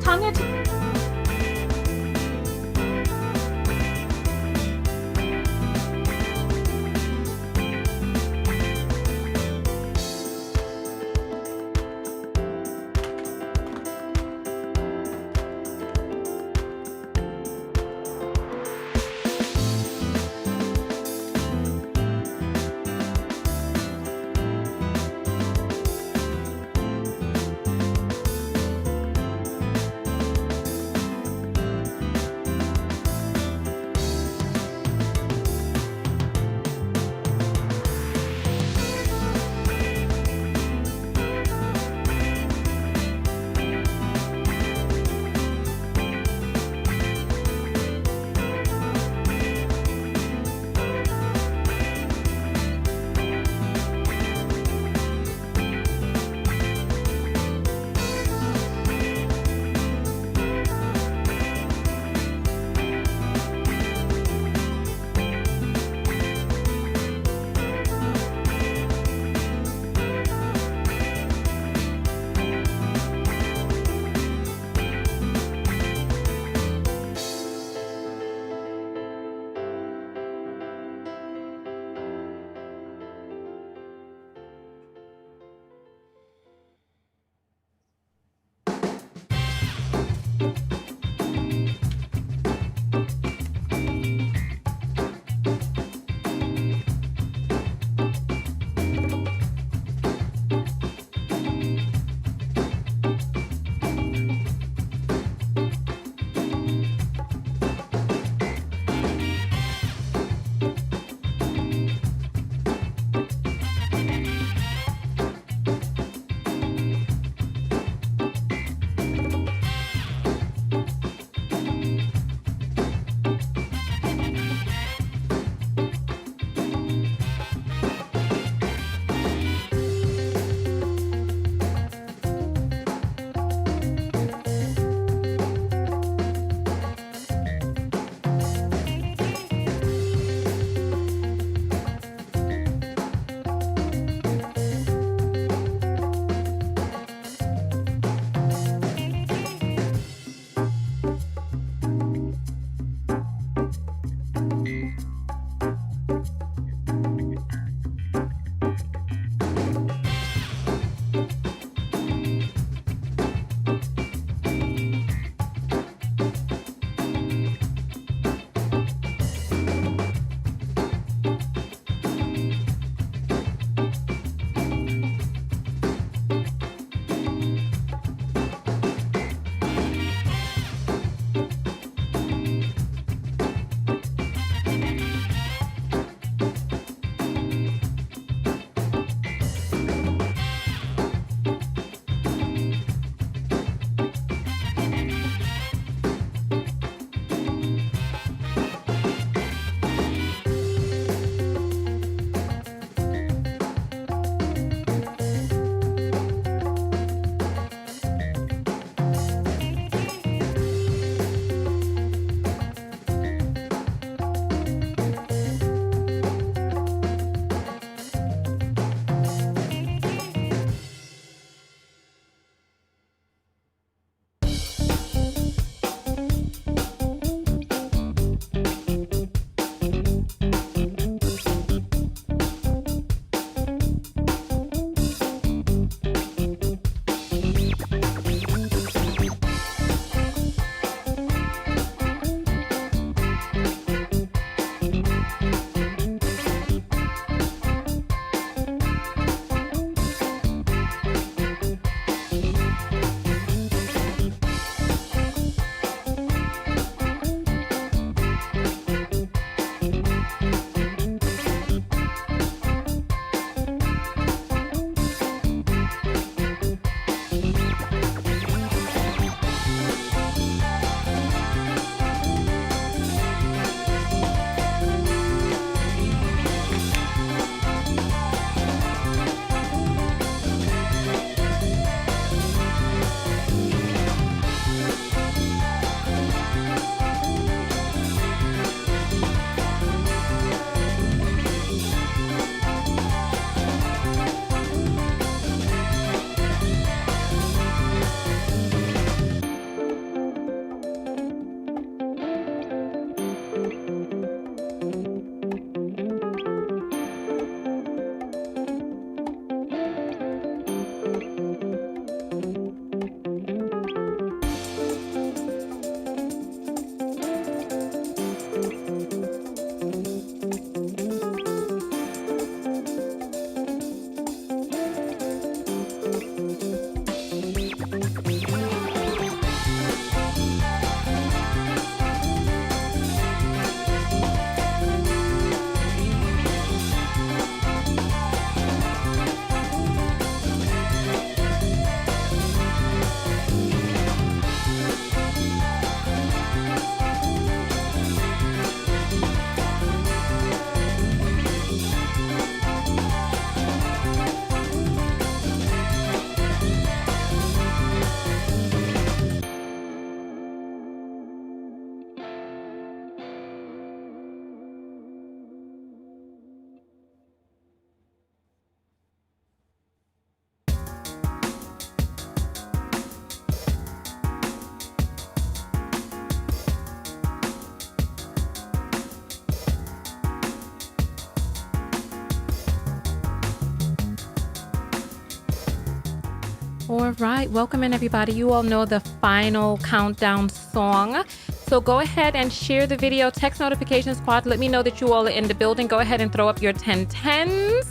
강해지. All right, welcome in everybody. You all know the final countdown song. So go ahead and share the video, text notification squad. Let me know that you all are in the building. Go ahead and throw up your 1010s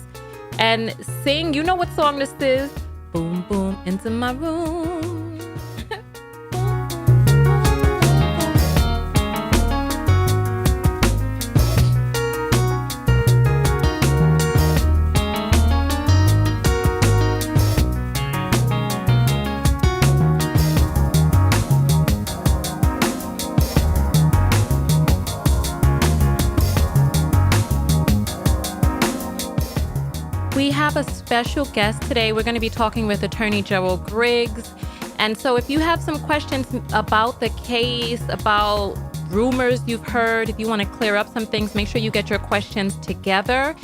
and sing. You know what song this is. Boom, boom, into my room. We have a special guest today. We're going to be talking with Attorney Gerald Griggs. And so if you have some questions about the case, about rumors you've heard, if you want to clear up some things, make sure you get your questions together.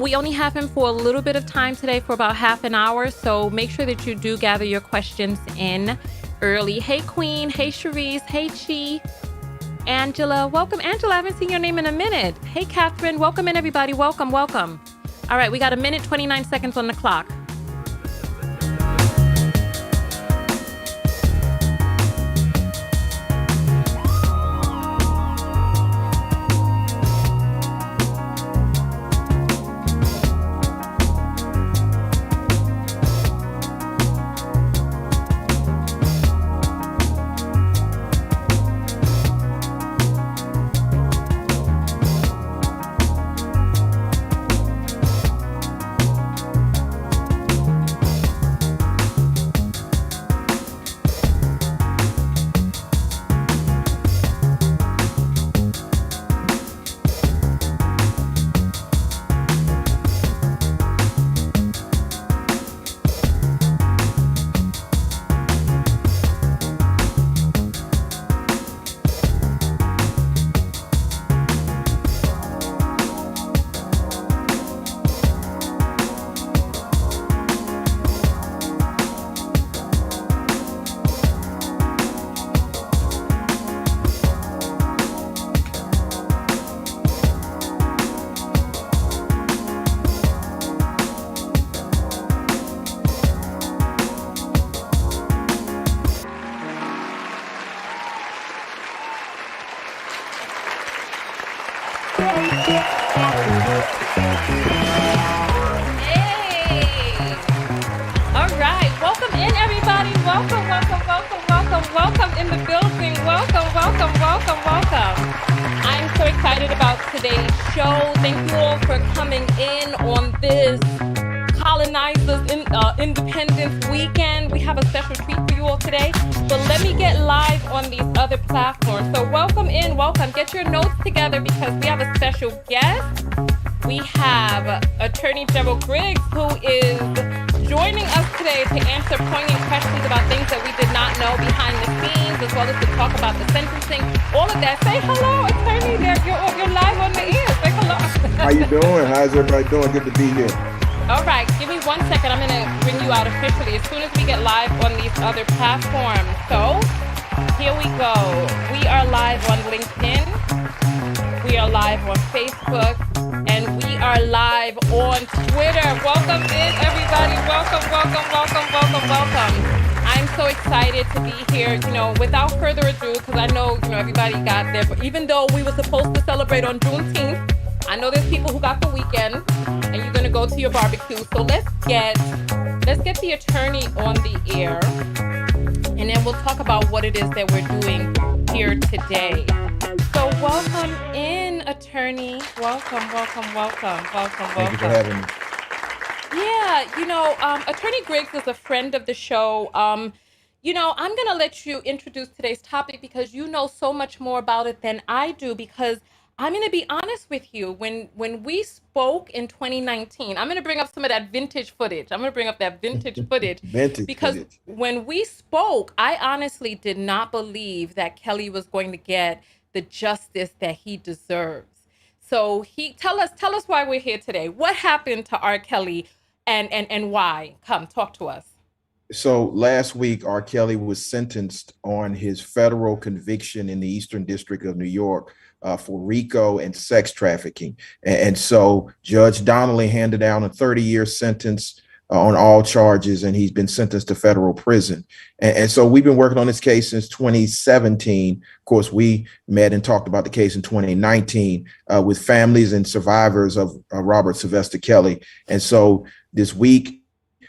We only have him for a little bit of time today, for about half an hour. So make sure that you do gather your questions in early. Hey, Queen. Hey, Cherise. Hey, Chi. Angela. Welcome, Angela. I haven't seen your name in a minute. Hey, Catherine. Welcome in, everybody. Welcome, welcome. All right, we got 1minute, 29 seconds on the clock. Welcome in the building. Welcome. I'm so excited about today's show. Thank you all for coming in on this Colonizers Independence Weekend. We have a special treat for you all today, but let me get live on these other platforms. So welcome in, welcome. Get your notes together because we have a special guest. We have Attorney Gerald Griggs, who is joining us today to answer poignant questions about things that we did not know behind the scenes, as well as to talk about the sentencing, all of that. Say hello, Attorney. You're live on the air. Say hello. How you doing? How's everybody doing? Good to be here. All right, give me 1 second. I'm going to bring you out officially as soon as we get live on these other platforms. So here we go. We are live on LinkedIn. We are live on Facebook. And we are live on Twitter. Welcome in, everybody. Welcome. I'm so excited to be here. Without further ado, because I know, everybody got there. But even though we were supposed to celebrate on Juneteenth, I know there's people who got the weekend, and you're gonna go to your barbecue. So let's get the attorney on the air, and then we'll talk about what it is that we're doing here today. So welcome in, attorney. Welcome. Thank you for having me. Yeah, Attorney Griggs is a friend of the show. I'm going to let you introduce today's topic because you know so much more about it than I do, because I'm going to be honest with you. When we spoke in 2019, I'm going to bring up some of that vintage footage. Because when we spoke, I honestly did not believe that Kelly was going to get the justice that he deserves. So tell us why we're here today. What happened to R. Kelly and why? Come talk to us. So last week, R. Kelly was sentenced on his federal conviction in the Eastern District of New York for RICO and sex trafficking. And so Judge Donnelly handed down a 30-year sentence on all charges, and he's been sentenced to federal prison. And so we've been working on this case since 2017. Of course, we met and talked about the case in 2019 with families and survivors of Robert Sylvester Kelly. And so this week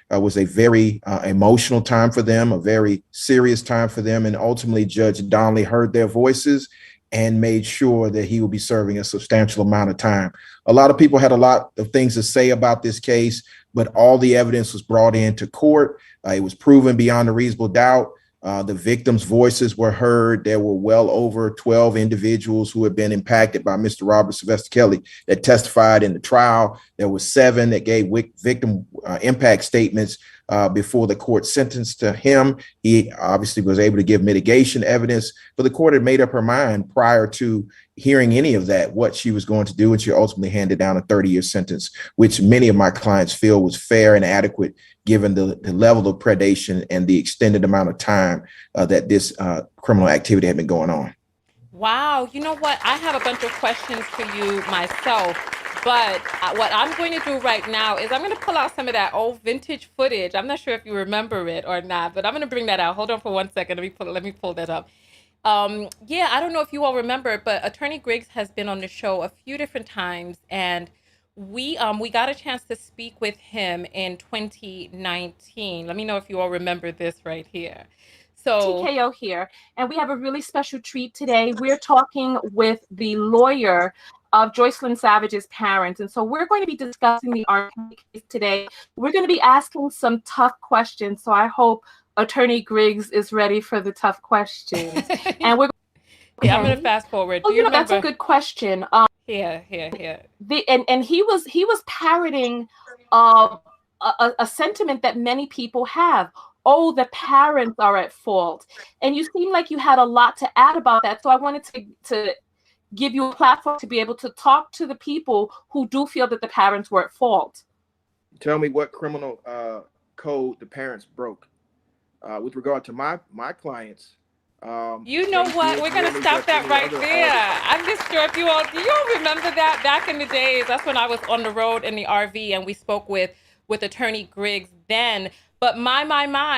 was a very emotional time for them, a very serious time for them. And ultimately, Judge Donnelly heard their voices and made sure that he will be serving a substantial amount of time. A lot of people had a lot of things to say about this case, but all the evidence was brought into court. It was proven beyond a reasonable doubt. The victims' voices were heard. There were well over 12 individuals who had been impacted by Mr. Robert Sylvester Kelly that testified in the trial. There were 7 that gave victim impact statements before the court sentenced to him. He obviously was able to give mitigation evidence, but the court had made up her mind prior to hearing any of that, what she was going to do, and she ultimately handed down a 30-year sentence, which many of my clients feel was fair and adequate given the level of predation and the extended amount of time that this criminal activity had been going on. Wow. You know what? I have a bunch of questions for you myself, but what I'm going to do right now is I'm going to pull out some of that old vintage footage. I'm not sure if you remember it or not, but I'm going to bring that out. Hold on for 1 second. Let me pull that up. Yeah, I don't know if you all remember, but Attorney Griggs has been on the show a few different times, and we got a chance to speak with him in 2019. Let me know if you all remember this right here. So TKO here, and we have a really special treat today. We're talking with the lawyer of Joycelyn Savage's parents, and so we're going to be discussing the RK case today. We're going to be asking some tough questions, so I hope Attorney Griggs is ready for the tough questions. And we're yeah, I'm going to fast forward. Oh, you know, that's a good question. Here. And he was parroting a sentiment that many people have. Oh, the parents are at fault. And you seem like you had a lot to add about that. So I wanted to give you a platform to be able to talk to the people who do feel that the parents were at fault. Tell me what criminal code the parents broke with regard to my clients. You know what? We're going to stop that right there. I'm just sure if you all remember that back in the days. That's when I was on the road in the RV and we spoke with Attorney Griggs then. But my,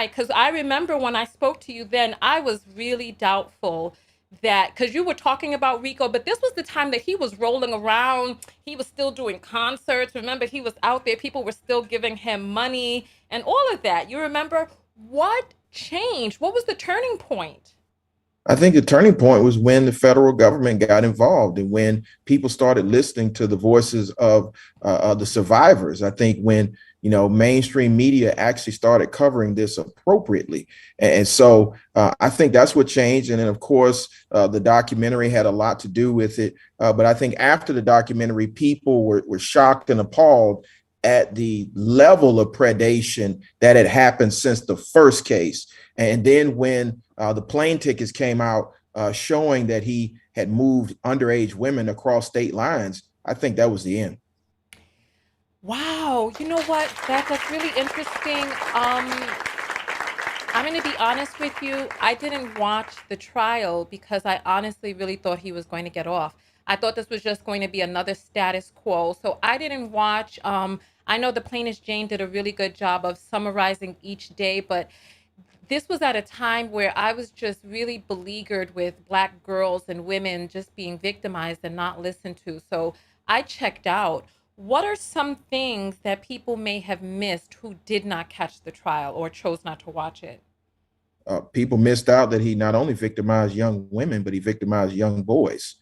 because I remember when I spoke to you then, I was really doubtful that, because you were talking about Rico, but this was the time that he was rolling around. He was still doing concerts. Remember, he was out there. People were still giving him money and all of that. You remember what changed? What was the turning point? I think the turning point was when the federal government got involved and when people started listening to the voices of the survivors. I think when, mainstream media actually started covering this appropriately. And so I think that's what changed. And then, of course, the documentary had a lot to do with it. But I think after the documentary, people were shocked and appalled at the level of predation that had happened since the first case. And then when the plane tickets came out showing that he had moved underage women across state lines, I think that was the end. Wow. You know what? That's really interesting. I'm going to be honest with you. I didn't watch the trial because I honestly really thought he was going to get off. I thought this was just going to be another status quo. So I didn't watch. I know the plaintiff Jane did a really good job of summarizing each day, but this was at a time where I was just really beleaguered with Black girls and women just being victimized and not listened to. So I checked out. What are some things that people may have missed who did not catch the trial or chose not to watch it? People missed out that he not only victimized young women, but he victimized young boys.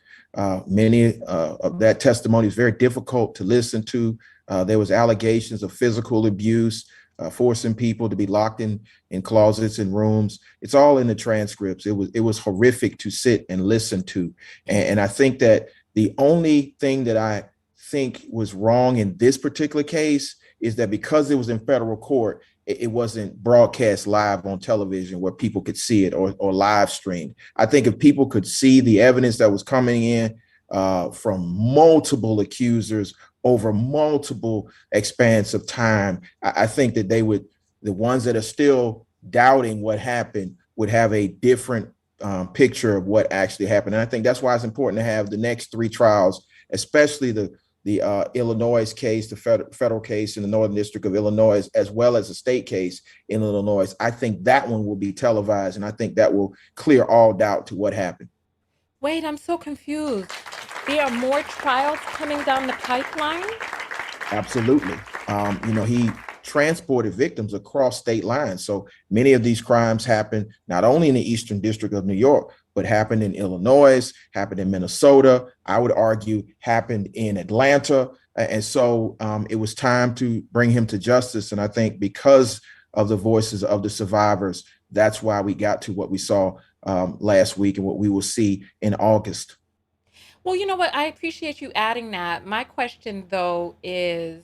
Many of that testimony is very difficult to listen to. There was allegations of physical abuse, forcing people to be locked in closets and rooms. It's all in the transcripts. It was horrific to sit and listen to. And I think that the only thing that I think was wrong in this particular case is that because it was in federal court, it wasn't broadcast live on television where people could see it or live streamed. I think if people could see the evidence that was coming in from multiple accusers over multiple expanse of time, I think that the ones that are still doubting what happened would have a different picture of what actually happened. And I think that's why it's important to have the next 3 trials, especially the the Illinois case, the federal case in the Northern District of Illinois, as well as a state case in Illinois. I think that one will be televised, and I think that will clear all doubt to what happened. Wait, I'm so confused. There are more trials coming down the pipeline? Absolutely. He transported victims across state lines. So many of these crimes happened not only in the Eastern District of New York, but happened in Illinois, happened in Minnesota, I would argue happened in Atlanta. And so it was time to bring him to justice. And I think because of the voices of the survivors, that's why we got to what we saw last week and what we will see in August. Well, you know what? I appreciate you adding that. My question, though, is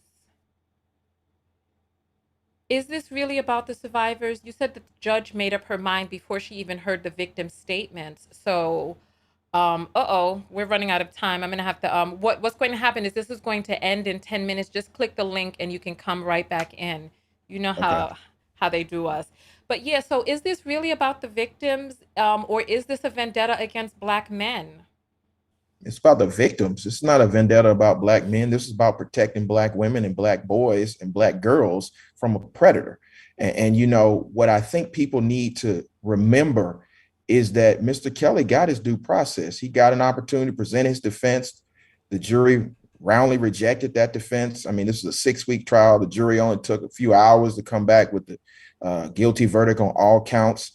this really about the survivors? You said that the judge made up her mind before she even heard the victim's statements. So, we're running out of time. I'm gonna have to. What's going to happen is this is going to end in 10 minutes. Just click the link and you can come right back in. You know Okay. how they do us. But yeah, so is this really about the victims, or is this a vendetta against Black men? It's about the victims. It's not a vendetta about Black men. This is about protecting Black women and Black boys and Black girls from a predator. What I think people need to remember is that Mr. Kelly got his due process. He got an opportunity to present his defense. The jury roundly rejected that defense. I mean, this is a 6-week trial. The jury only took a few hours to come back with the guilty verdict on all counts.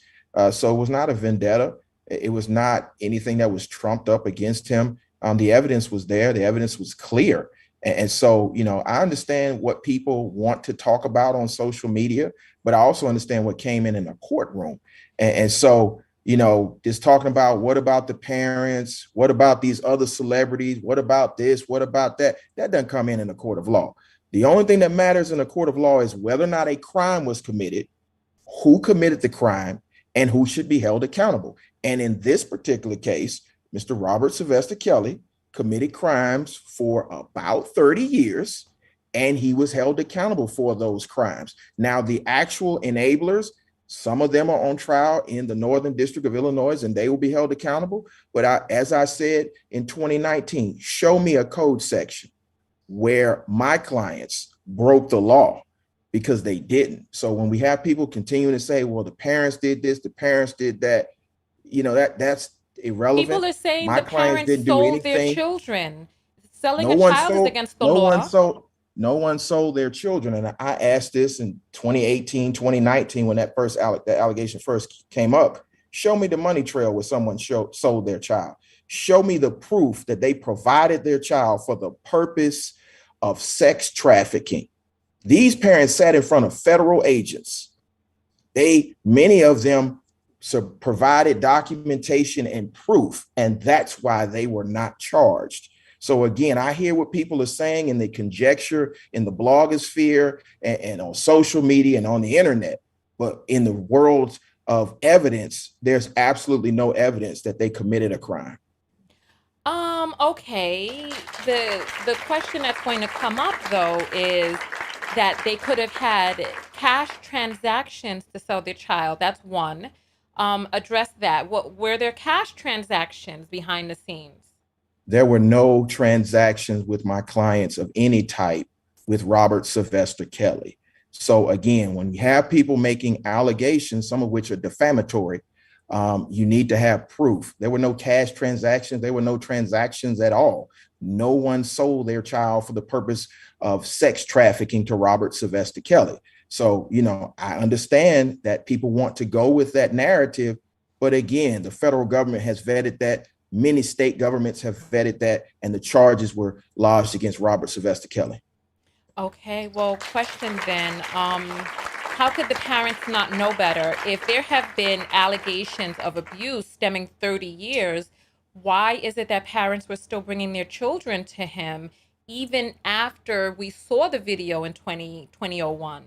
So it was not a vendetta. It was not anything that was trumped up against him. The evidence was there. The evidence was clear. And so, I understand what people want to talk about on social media, but I also understand what came in a courtroom. And so, just talking about what about the parents? What about these other celebrities? What about this? What about that? That doesn't come in a court of law. The only thing that matters in a court of law is whether or not a crime was committed, who committed the crime, and who should be held accountable. And in this particular case, Mr. Robert Sylvester Kelly committed crimes for about 30 years, and he was held accountable for those crimes. Now, the actual enablers, some of them are on trial in the Northern District of Illinois, and they will be held accountable. But as I said in 2019, show me a code section where my clients broke the law, because they didn't. So when we have people continuing to say, well, the parents did this, the parents did that, that's irrelevant. People are saying My the clients parents didn't do sold their anything. children. Selling No a one child is sold, against the no one law. sold, no one sold their children. And I asked this in 2018, 2019, when that allegation first came up. Show me the money trail where someone sold their child. Show me the proof that they provided their child for the purpose of sex trafficking. These parents sat in front of federal agents. Many of them provided documentation and proof, and that's why they were not charged. So again, I hear what people are saying in the conjecture in the blogosphere and on social media and on the internet, but in the world of evidence, there's absolutely no evidence that they committed a crime. Okay. The question that's going to come up though is that they could have had cash transactions to sell their child. That's one. Address that. What were there cash transactions behind the scenes? There were no transactions with my clients of any type with Robert Sylvester Kelly. So again, when you have people making allegations, some of which are defamatory, you need to have proof. There were no cash transactions. There were no transactions at all. No one sold their child for the purpose of sex trafficking to Robert Sylvester Kelly. So, I understand that people want to go with that narrative. But again, the federal government has vetted that. Many state governments have vetted that. And the charges were lodged against Robert Sylvester Kelly. Okay, well, question then. How could the parents not know better? If there have been allegations of abuse stemming 30 years, why is it that parents were still bringing their children to him even after we saw the video in 2001?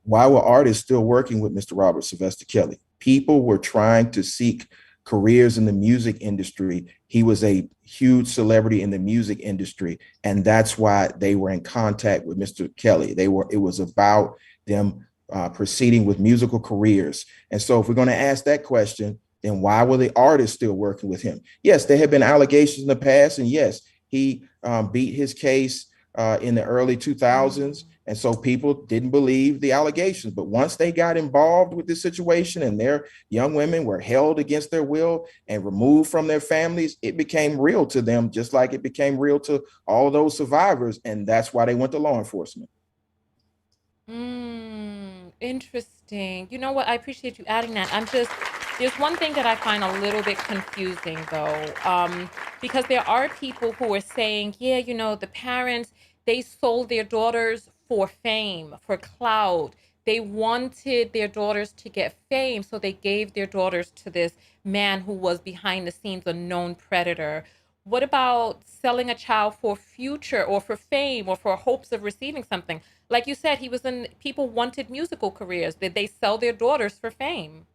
Why were artists still working with Mr. Robert Sylvester Kelly? People were trying to seek careers in the music industry. He was a huge celebrity in the music industry, and that's why they were in contact with Mr. Kelly. It was about them proceeding with musical careers. And so if we're going to ask that question, then why were the artists still working with him? Yes, there have been allegations in the past, and yes, he beat his case in the early 2000s. And so people didn't believe the allegations. But once they got involved with this situation and their young women were held against their will and removed from their families, it became real to them, just like it became real to all those survivors. And that's why they went to law enforcement. Interesting. You know what? I appreciate you adding that. There's one thing that I find a little bit confusing though, because there are people who are saying, yeah, the parents, they sold their daughters for fame, for clout. They wanted their daughters to get fame, so they gave their daughters to this man who was behind the scenes a known predator. What about selling a child for future or for fame or for hopes of receiving something? Like you said, people wanted musical careers. Did they sell their daughters for fame?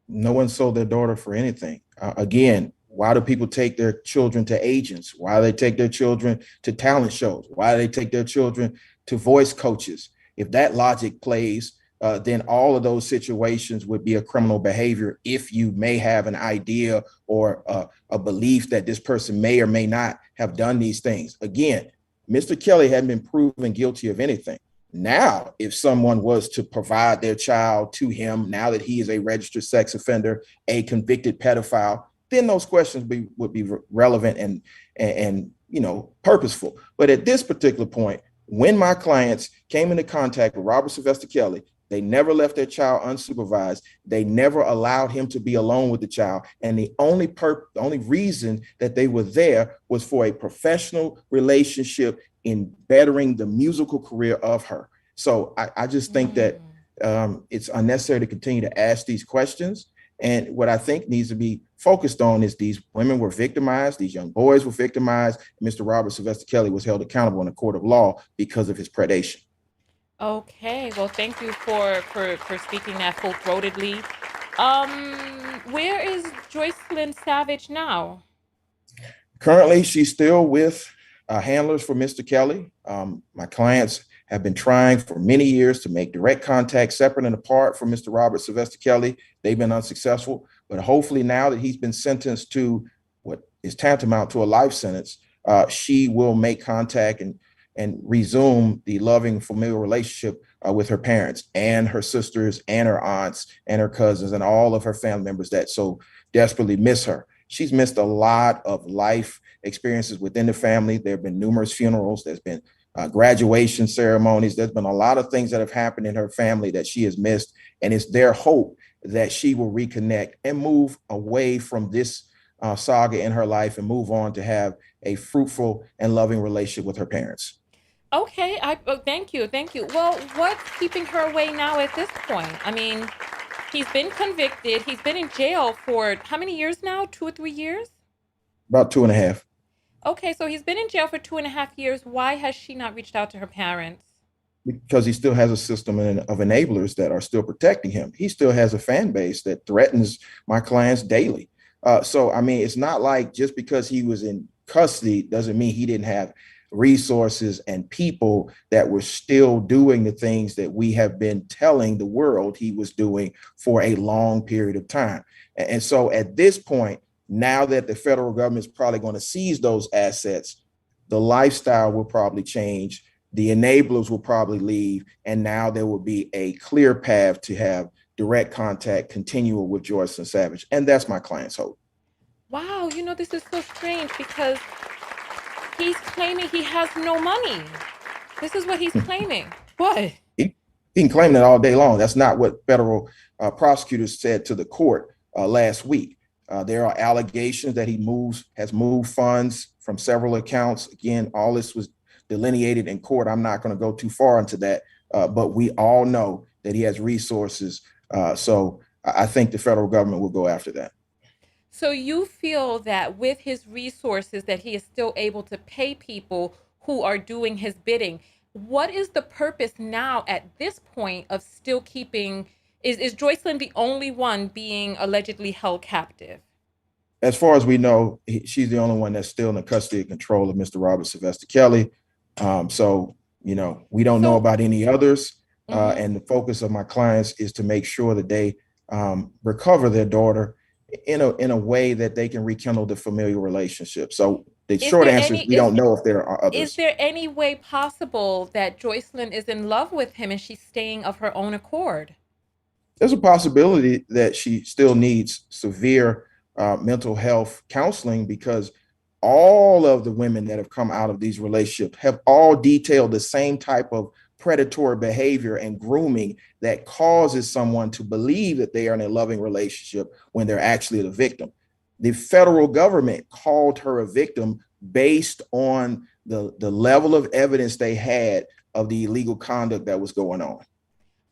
No one sold their daughter for anything. Again, why do people take their children to agents? Why do they take their children to talent shows? Why do they take their children to voice coaches? If that logic plays, then all of those situations would be a criminal behavior if you may have an idea or a belief that this person may or may not have done these things. Again, Mr. Kelly hadn't been proven guilty of anything. Now, if someone was to provide their child to him, now that he is a registered sex offender, a convicted pedophile, then those questions would be relevant and purposeful. But at this particular point, when my clients came into contact with Robert Sylvester Kelly, they never left their child unsupervised. They never allowed him to be alone with the child. And the only reason that they were there was for a professional relationship in bettering the musical career of her. So I just think that it's unnecessary to continue to ask these questions. And what I think needs to be focused on is these women were victimized, these young boys were victimized. Mr. Robert Sylvester Kelly was held accountable in a court of law because of his predation. Okay, well, thank you for speaking that full-throatedly. Where is Joycelyn Savage now? Currently, she's still with handlers for Mr. Kelly. My clients have been trying for many years to make direct contact separate and apart from Mr. Robert Sylvester Kelly. They've been unsuccessful, but hopefully now that he's been sentenced to what is tantamount to a life sentence, she will make contact and resume the loving familial relationship with her parents and her sisters and her aunts and her cousins and all of her family members that so desperately miss her. She's missed a lot of life experiences within the family. There have been numerous funerals. There's been graduation ceremonies. There's been a lot of things that have happened in her family that she has missed. And it's their hope that she will reconnect and move away from this saga in her life and move on to have a fruitful and loving relationship with her parents. Okay, thank you. Well, what's keeping her away now at this point? I mean, he's been convicted. He's been in jail for how many years now? 2 or 3 years? About 2.5. Okay, so he's been in jail for 2.5 years. Why has she not reached out to her parents? Because he still has a system of enablers that are still protecting him. He still has a fan base that threatens my clients daily. So, I mean, it's not like just because he was in custody doesn't mean he didn't have resources and people that were still doing the things that we have been telling the world he was doing for a long period of time. And so at this point, now that the federal government is probably going to seize those assets, the lifestyle will probably change. The enablers will probably leave. And now there will be a clear path to have direct contact continual with Joycelyn Savage. And that's my client's hope. Wow, this is so strange because he's claiming he has no money. This is what he's claiming. What? He can claim that all day long. That's not what federal prosecutors said to the court last week. There are allegations that he has moved funds from several accounts. Again, all this was delineated in court. I'm not going to go too far into that, but we all know that he has resources. So I think the federal government will go after that. So you feel that with his resources that he is still able to pay people who are doing his bidding. What is the purpose now at this point of still keeping, is Joycelyn the only one being allegedly held captive? As far as we know, she's the only one that's still in the custody and control of Mr. Robert Sylvester Kelly. So, we don't know about any others. And the focus of my clients is to make sure that they recover their daughter in a way that they can rekindle the familial relationship. So The Is short there answer is any we don't know if there are is others. there any way possible that Joycelyn is in love with him and she's staying of her own accord? There's a possibility that she still needs severe mental health counseling, because all of the women that have come out of these relationships have all detailed the same type of predatory behavior and grooming that causes someone to believe that they are in a loving relationship when they're actually the victim. The federal government called her a victim based on the level of evidence they had of the illegal conduct that was going on.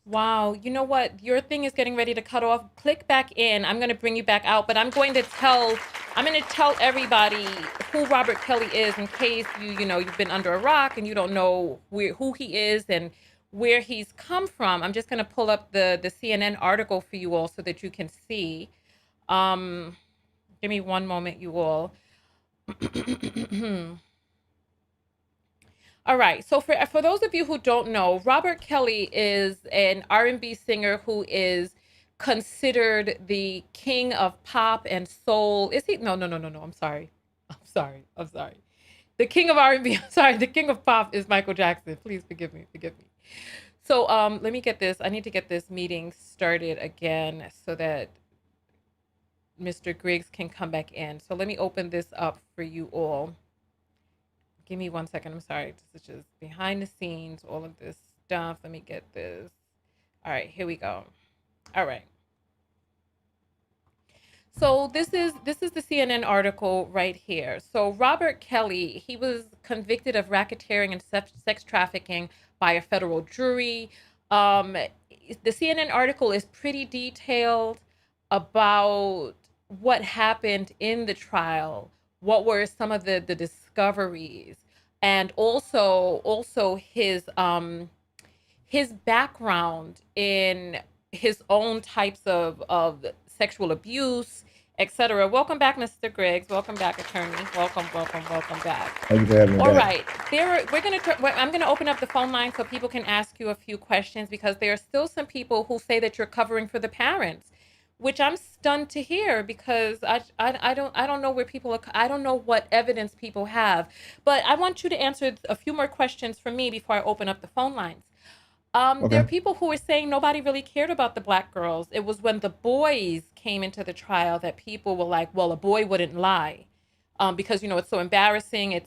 Wow, you know what? Your thing is getting ready to cut off. Click back in. I'm going to bring you back out, but I'm going to tell everybody who Robert Kelly is in case you've been under a rock and you don't know who he is and where he's come from. I'm just going to pull up the CNN article for you all so that you can see. Give me one moment, you all. All right. So for those of you who don't know, Robert Kelly is an R&B singer who is considered the king of pop and soul. Is he? No, no, no, no, no. I'm sorry. I'm sorry. I'm sorry. The king of R&B. I'm sorry. The king of pop is Michael Jackson. Please forgive me. Forgive me. So let me get this. I need to get this meeting started again so that Mr. Griggs can come back in. So let me open this up for you all. Give me 1 second. I'm sorry. This is just behind the scenes, all of this stuff. Let me get this. All right, here we go. All right. So this is the CNN article right here. So Robert Kelly, he was convicted of racketeering and sex trafficking by a federal jury. The CNN article is pretty detailed about what happened in the trial, what were some of the discoveries, and also his background in his own types of sexual abuse, etc. Welcome back, Mr. Griggs. Welcome back, attorney. Welcome back. Thank you for having me All back. right, I'm gonna open up the phone line so people can ask you a few questions, because there are still some people who say that you're covering for the parents, which I'm stunned to hear, because I don't know where people are. I don't know what evidence people have, but I want you to answer a few more questions for me before I open up the phone lines. There are Okay. people who are saying nobody really cared about the black girls. It was when the boys came into the trial that people were like, well, a boy wouldn't lie, because it's so embarrassing.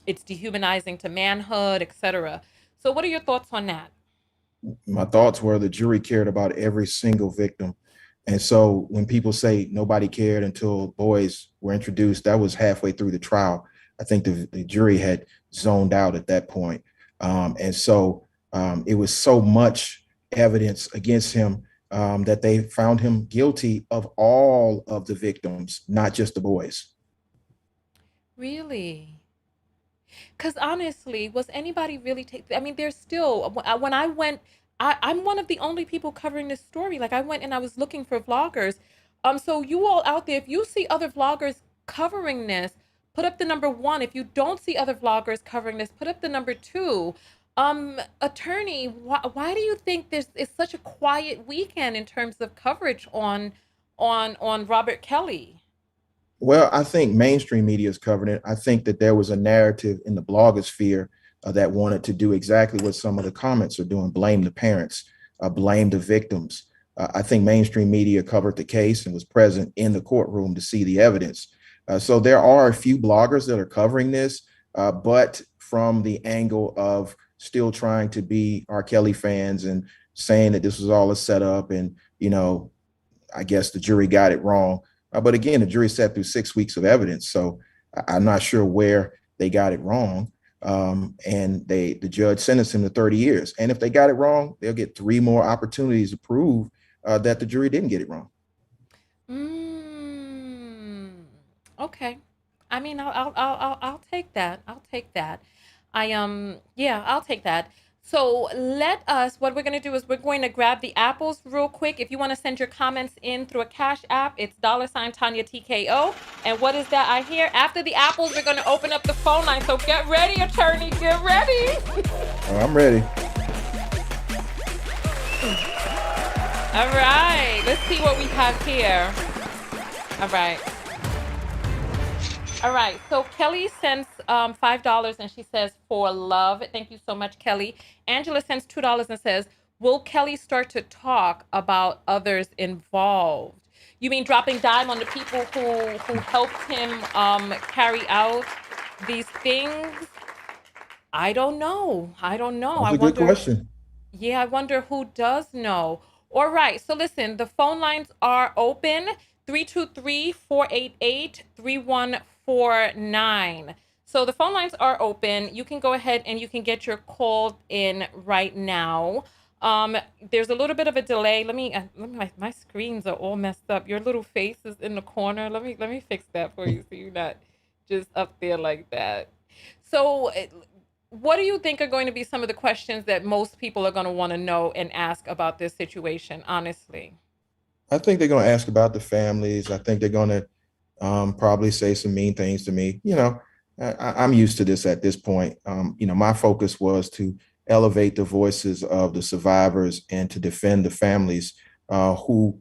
It's dehumanizing to manhood, etc. So what are your thoughts on that? My thoughts were the jury cared about every single victim. And so when people say nobody cared until boys were introduced, that was halfway through the trial. I think the jury had zoned out at that point. It was so much evidence against him that they found him guilty of all of the victims, not just the boys. Really? Because honestly, was anybody really I mean, there's still, when I went, I'm one of the only people covering this story. Like, I went and I was looking for vloggers. So you all out there, if you see other vloggers covering this, put up the number 1. If you don't see other vloggers covering this, put up the number 2. Attorney, why do you think there's is such a quiet weekend in terms of coverage on Robert Kelly? Well, I think mainstream media is covering it. I think that there was a narrative in the blogosphere that wanted to do exactly what some of the comments are doing: blame the parents, blame the victims. I think mainstream media covered the case and was present in the courtroom to see the evidence. So there are a few bloggers that are covering this, but from the angle of still trying to be R. Kelly fans and saying that this was all a setup, and I guess the jury got it wrong. But again, the jury sat through 6 weeks of evidence, so I'm not sure where they got it wrong. And the judge sentenced him to 30 years. And if they got it wrong, they'll get 3 more opportunities to prove that the jury didn't get it wrong. Okay. I mean, I'll take that. I'll take that. Yeah, I'll take that. So what we're going to do is we're going to grab the apples real quick. If you want to send your comments in through a Cash App, it's $Tanya TKO. And what is that I hear? After the apples, we're going to open up the phone line. So get ready, attorney, get ready. Oh, I'm ready. All right, let's see what we have here. All right. All right. So Kelly sends $5 and she says for love. Thank you so much, Kelly. Angela sends $2 and says, will Kelly start to talk about others involved? You mean dropping dime on the people who helped him carry out these things? I don't know. I don't know. That's I a good wonder. question. Yeah, I wonder who does know. All right. So listen, the phone lines are open. 323-488-3149. So the phone lines are open. You can go ahead and you can get your call in right now. There's a little bit of a delay. My screens are all messed up. Your little face is in the corner. Let me fix that for you so you're not just up there like that. So what do you think are going to be some of the questions that most people are going to want to know and ask about this situation, honestly? I think they're going to ask about the families. I think they're going to probably say some mean things to me. I'm used to this at this point. My focus was to elevate the voices of the survivors and to defend the families who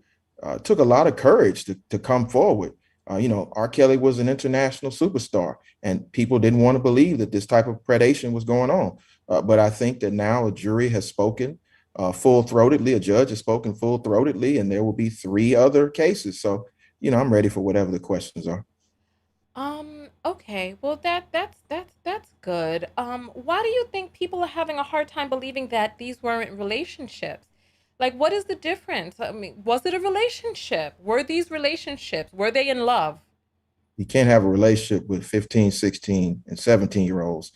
took a lot of courage to come forward. R. Kelly was an international superstar, and people didn't want to believe that this type of predation was going on. But I think that now a jury has spoken full-throatedly, a judge has spoken full-throatedly, and there will be 3 other cases. So, I'm ready for whatever the questions are. Okay. Well, that's good. Why do you think people are having a hard time believing that these weren't relationships? Like, what is the difference? I mean, was it a relationship? Were these relationships? Were they in love? You can't have a relationship with 15, 16, and 17-year-olds.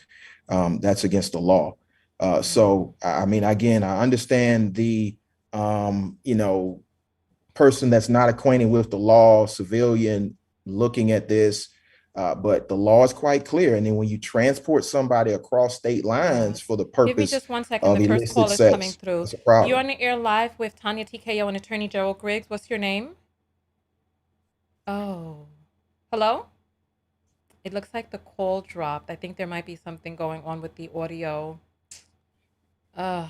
That's against the law. So, I mean, again, I understand the, person that's not acquainted with the law, civilian looking at this, but the law is quite clear. And then when you transport somebody across state lines Yes. for the Give me purpose just one second. The of first illicit call is coming sex, through. that's a You're problem. on the air live with Tanya TKO and attorney Gerald Griggs. What's your name? Oh. Hello? It looks like the call dropped. I think there might be something going on with the audio. Uh,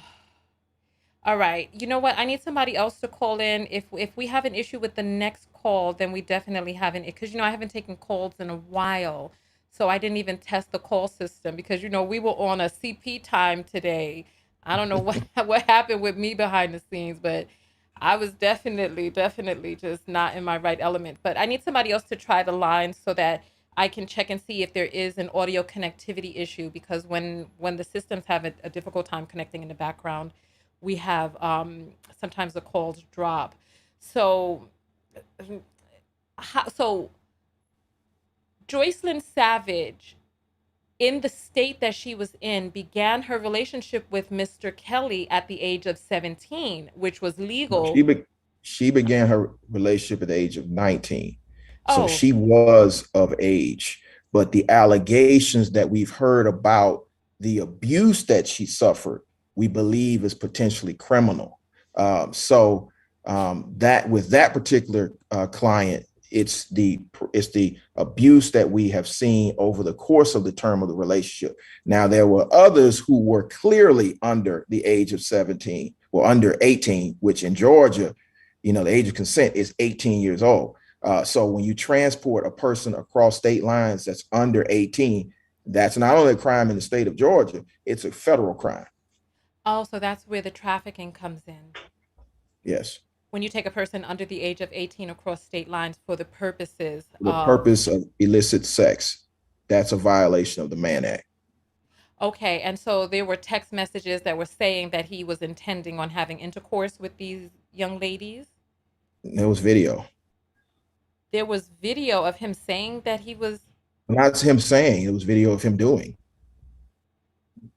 all right. You know what? I need somebody else to call in. If we have an issue with the next call, then we definitely haven't, because I haven't taken calls in a while. So I didn't even test the call system because we were on a CP time today. I don't know what happened with me behind the scenes, but I was definitely just not in my right element. But I need somebody else to try the line so that I can check and see if there is an audio connectivity issue, because when the systems have a difficult time connecting in the background, we have sometimes the calls drop. So, so Joycelyn Savage, in the state that she was in, began her relationship with Mr. Kelly at the age of 17, which was No, legal. she began her relationship at the age of 19. So Oh, she was of age. But the allegations that we've heard about the abuse that she suffered, we believe is potentially criminal. That with that particular client, it's the abuse that we have seen over the course of the term of the relationship. Now, there were others who were clearly under the age of 17 or under 18, which in Georgia, the age of consent is 18 years old. So when you transport a person across state lines that's under 18, that's not only a crime in the state of Georgia, it's a federal crime. oh, so that's where the trafficking comes in. Yes. When you take a person under the age of 18 across state lines for the purposes For the of. purpose of illicit sex, that's a violation of the Mann Act. Okay, and so there were text messages that were saying that he was intending on having intercourse with these young ladies. There was video. There was video of him saying that he was. Not him saying, it was video of him doing,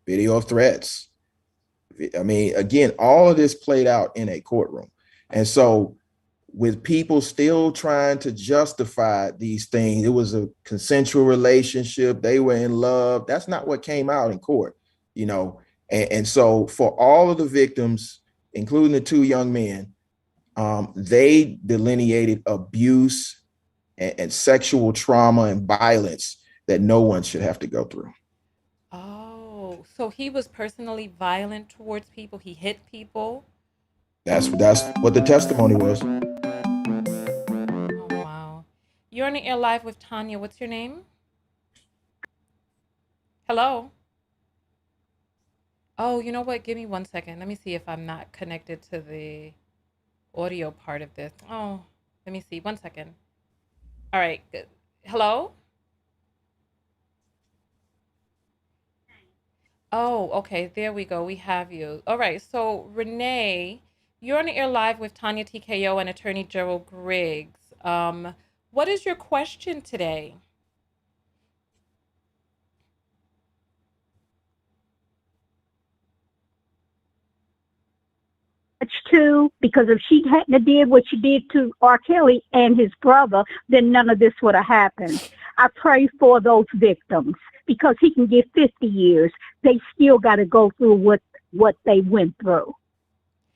video of threats. I mean, again, all of this played out in a courtroom. And so with people still trying to justify these things, it was a consensual relationship, they were in love. That's not what came out in court, And so for all of the victims, including the 2 young men, they delineated abuse and sexual trauma and violence that no one should have to go through. Oh, so he was personally violent towards people. He hit people. That's what the testimony was. Oh, wow. You're on the air live with Tanya. What's your name? Hello? Oh, you know what? Give me 1 second. Let me see if I'm not connected to the audio part of this. Oh, let me see. 1 second. All right. Good. Hello? Oh, okay. There we go. We have you. All right. So, Renee, you're on the air live with Tanya TKO and attorney Gerald Griggs. What is your question today? Too, because if she hadn't have did what she did to R. Kelly and his brother, then none of this would have happened. I pray for those victims because he can get 50 years. They still got to go through what they went through.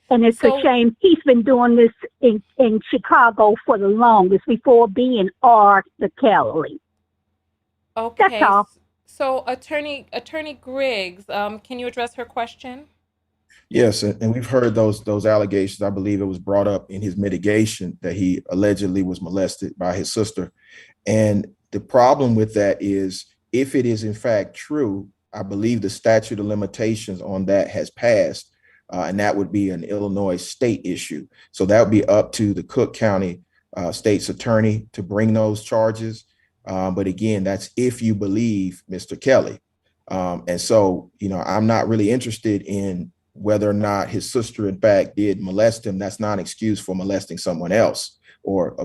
And it's a shame. He's been doing this in Chicago for the longest before being R. Kelly. Okay. That's all. So, attorney Griggs, can you address her question? Yes, and we've heard those allegations. I believe it was brought up in his mitigation that he allegedly was molested by his sister. And the problem with that is, if it is in fact true, I believe the statute of limitations on that has passed, and that would be an Illinois state issue. So that would be up to the Cook County state's attorney to bring those charges. But again, that's if you believe Mr. Kelly. And so, I'm not really interested in whether or not his sister, in fact, did molest him. That's not an excuse for molesting someone else or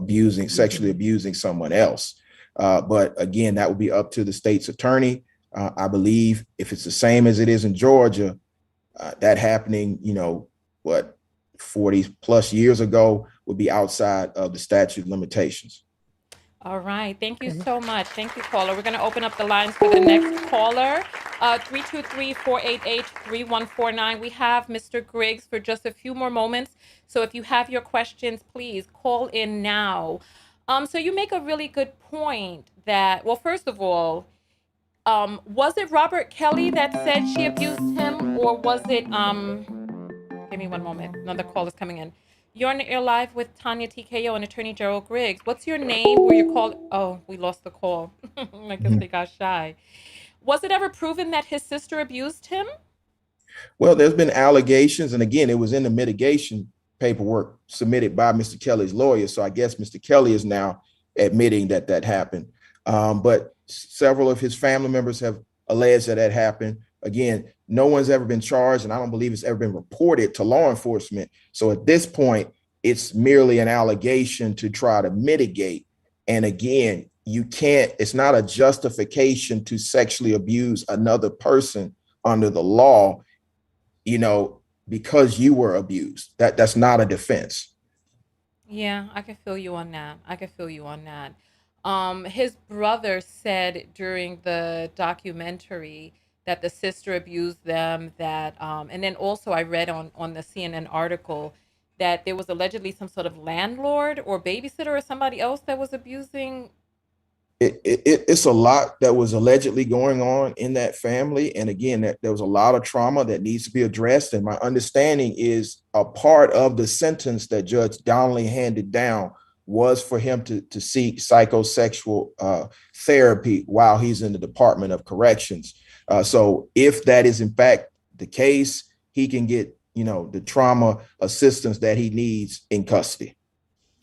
sexually abusing someone else. But again, that would be up to the state's attorney. I believe if it's the same as it is in Georgia, that happening, 40 plus years ago would be outside of the statute of limitations. All right. Thank you so much. Thank you, caller. We're going to open up the lines for the next caller. 323-488-3149. We have Mr. Griggs for just a few more moments. So if you have your questions, please call in now. So you make a really good point that, well, first of all, was it Robert Kelly that said she abused him, or was it, give me one moment. Another call is coming in. You're on the air live with Tanya TKO and attorney Gerald Griggs. What's your name? Where you called? Oh, we lost the call. I guess they got shy. Was it ever proven that his sister abused him? Well, there's been allegations, and again, it was in the mitigation paperwork submitted by Mr. Kelly's lawyer. So I guess Mr. Kelly is now admitting that that happened. But several of his family members have alleged that that happened. Again, no one's ever been charged, and I don't believe it's ever been reported to law enforcement. So at this point, it's merely an allegation to try to mitigate. And again, it's not a justification to sexually abuse another person under the law, because you were abused. That's not a defense. Yeah, I can feel you on that. His brother said during the documentary that the sister abused them, and then also I read on the CNN article that there was allegedly some sort of landlord or babysitter or somebody else that was abusing. It's a lot that was allegedly going on in that family. And again, there was a lot of trauma that needs to be addressed. And my understanding is a part of the sentence that Judge Donnelly handed down was for him to seek psychosexual therapy while he's in the Department of Corrections. So if that is in fact the case, he can get, the trauma assistance that he needs in custody.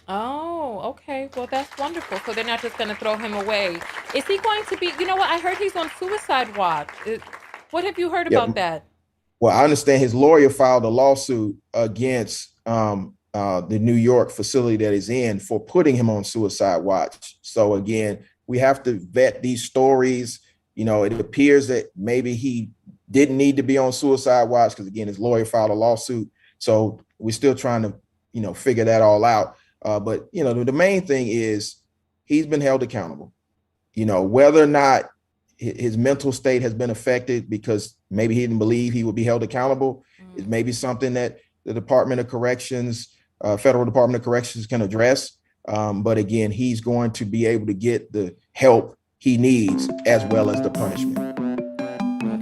Oh, okay. Well, that's wonderful. So they're not just going to throw him away. Is he going to be, you know what? I heard he's on suicide watch. What have you heard about that? Well, I understand his lawyer filed a lawsuit against the New York facility that he's in for putting him on suicide watch. So again, we have to vet these stories. It appears that maybe he didn't need to be on suicide watch because, again, his lawyer filed a lawsuit. So we're still trying to, figure that all out. But, the main thing is he's been held accountable, whether or not his mental state has been affected because maybe he didn't believe he would be held accountable is maybe something that the Department of Corrections, Federal Department of Corrections can address. But again, he's going to be able to get the help he needs as well as the punishment.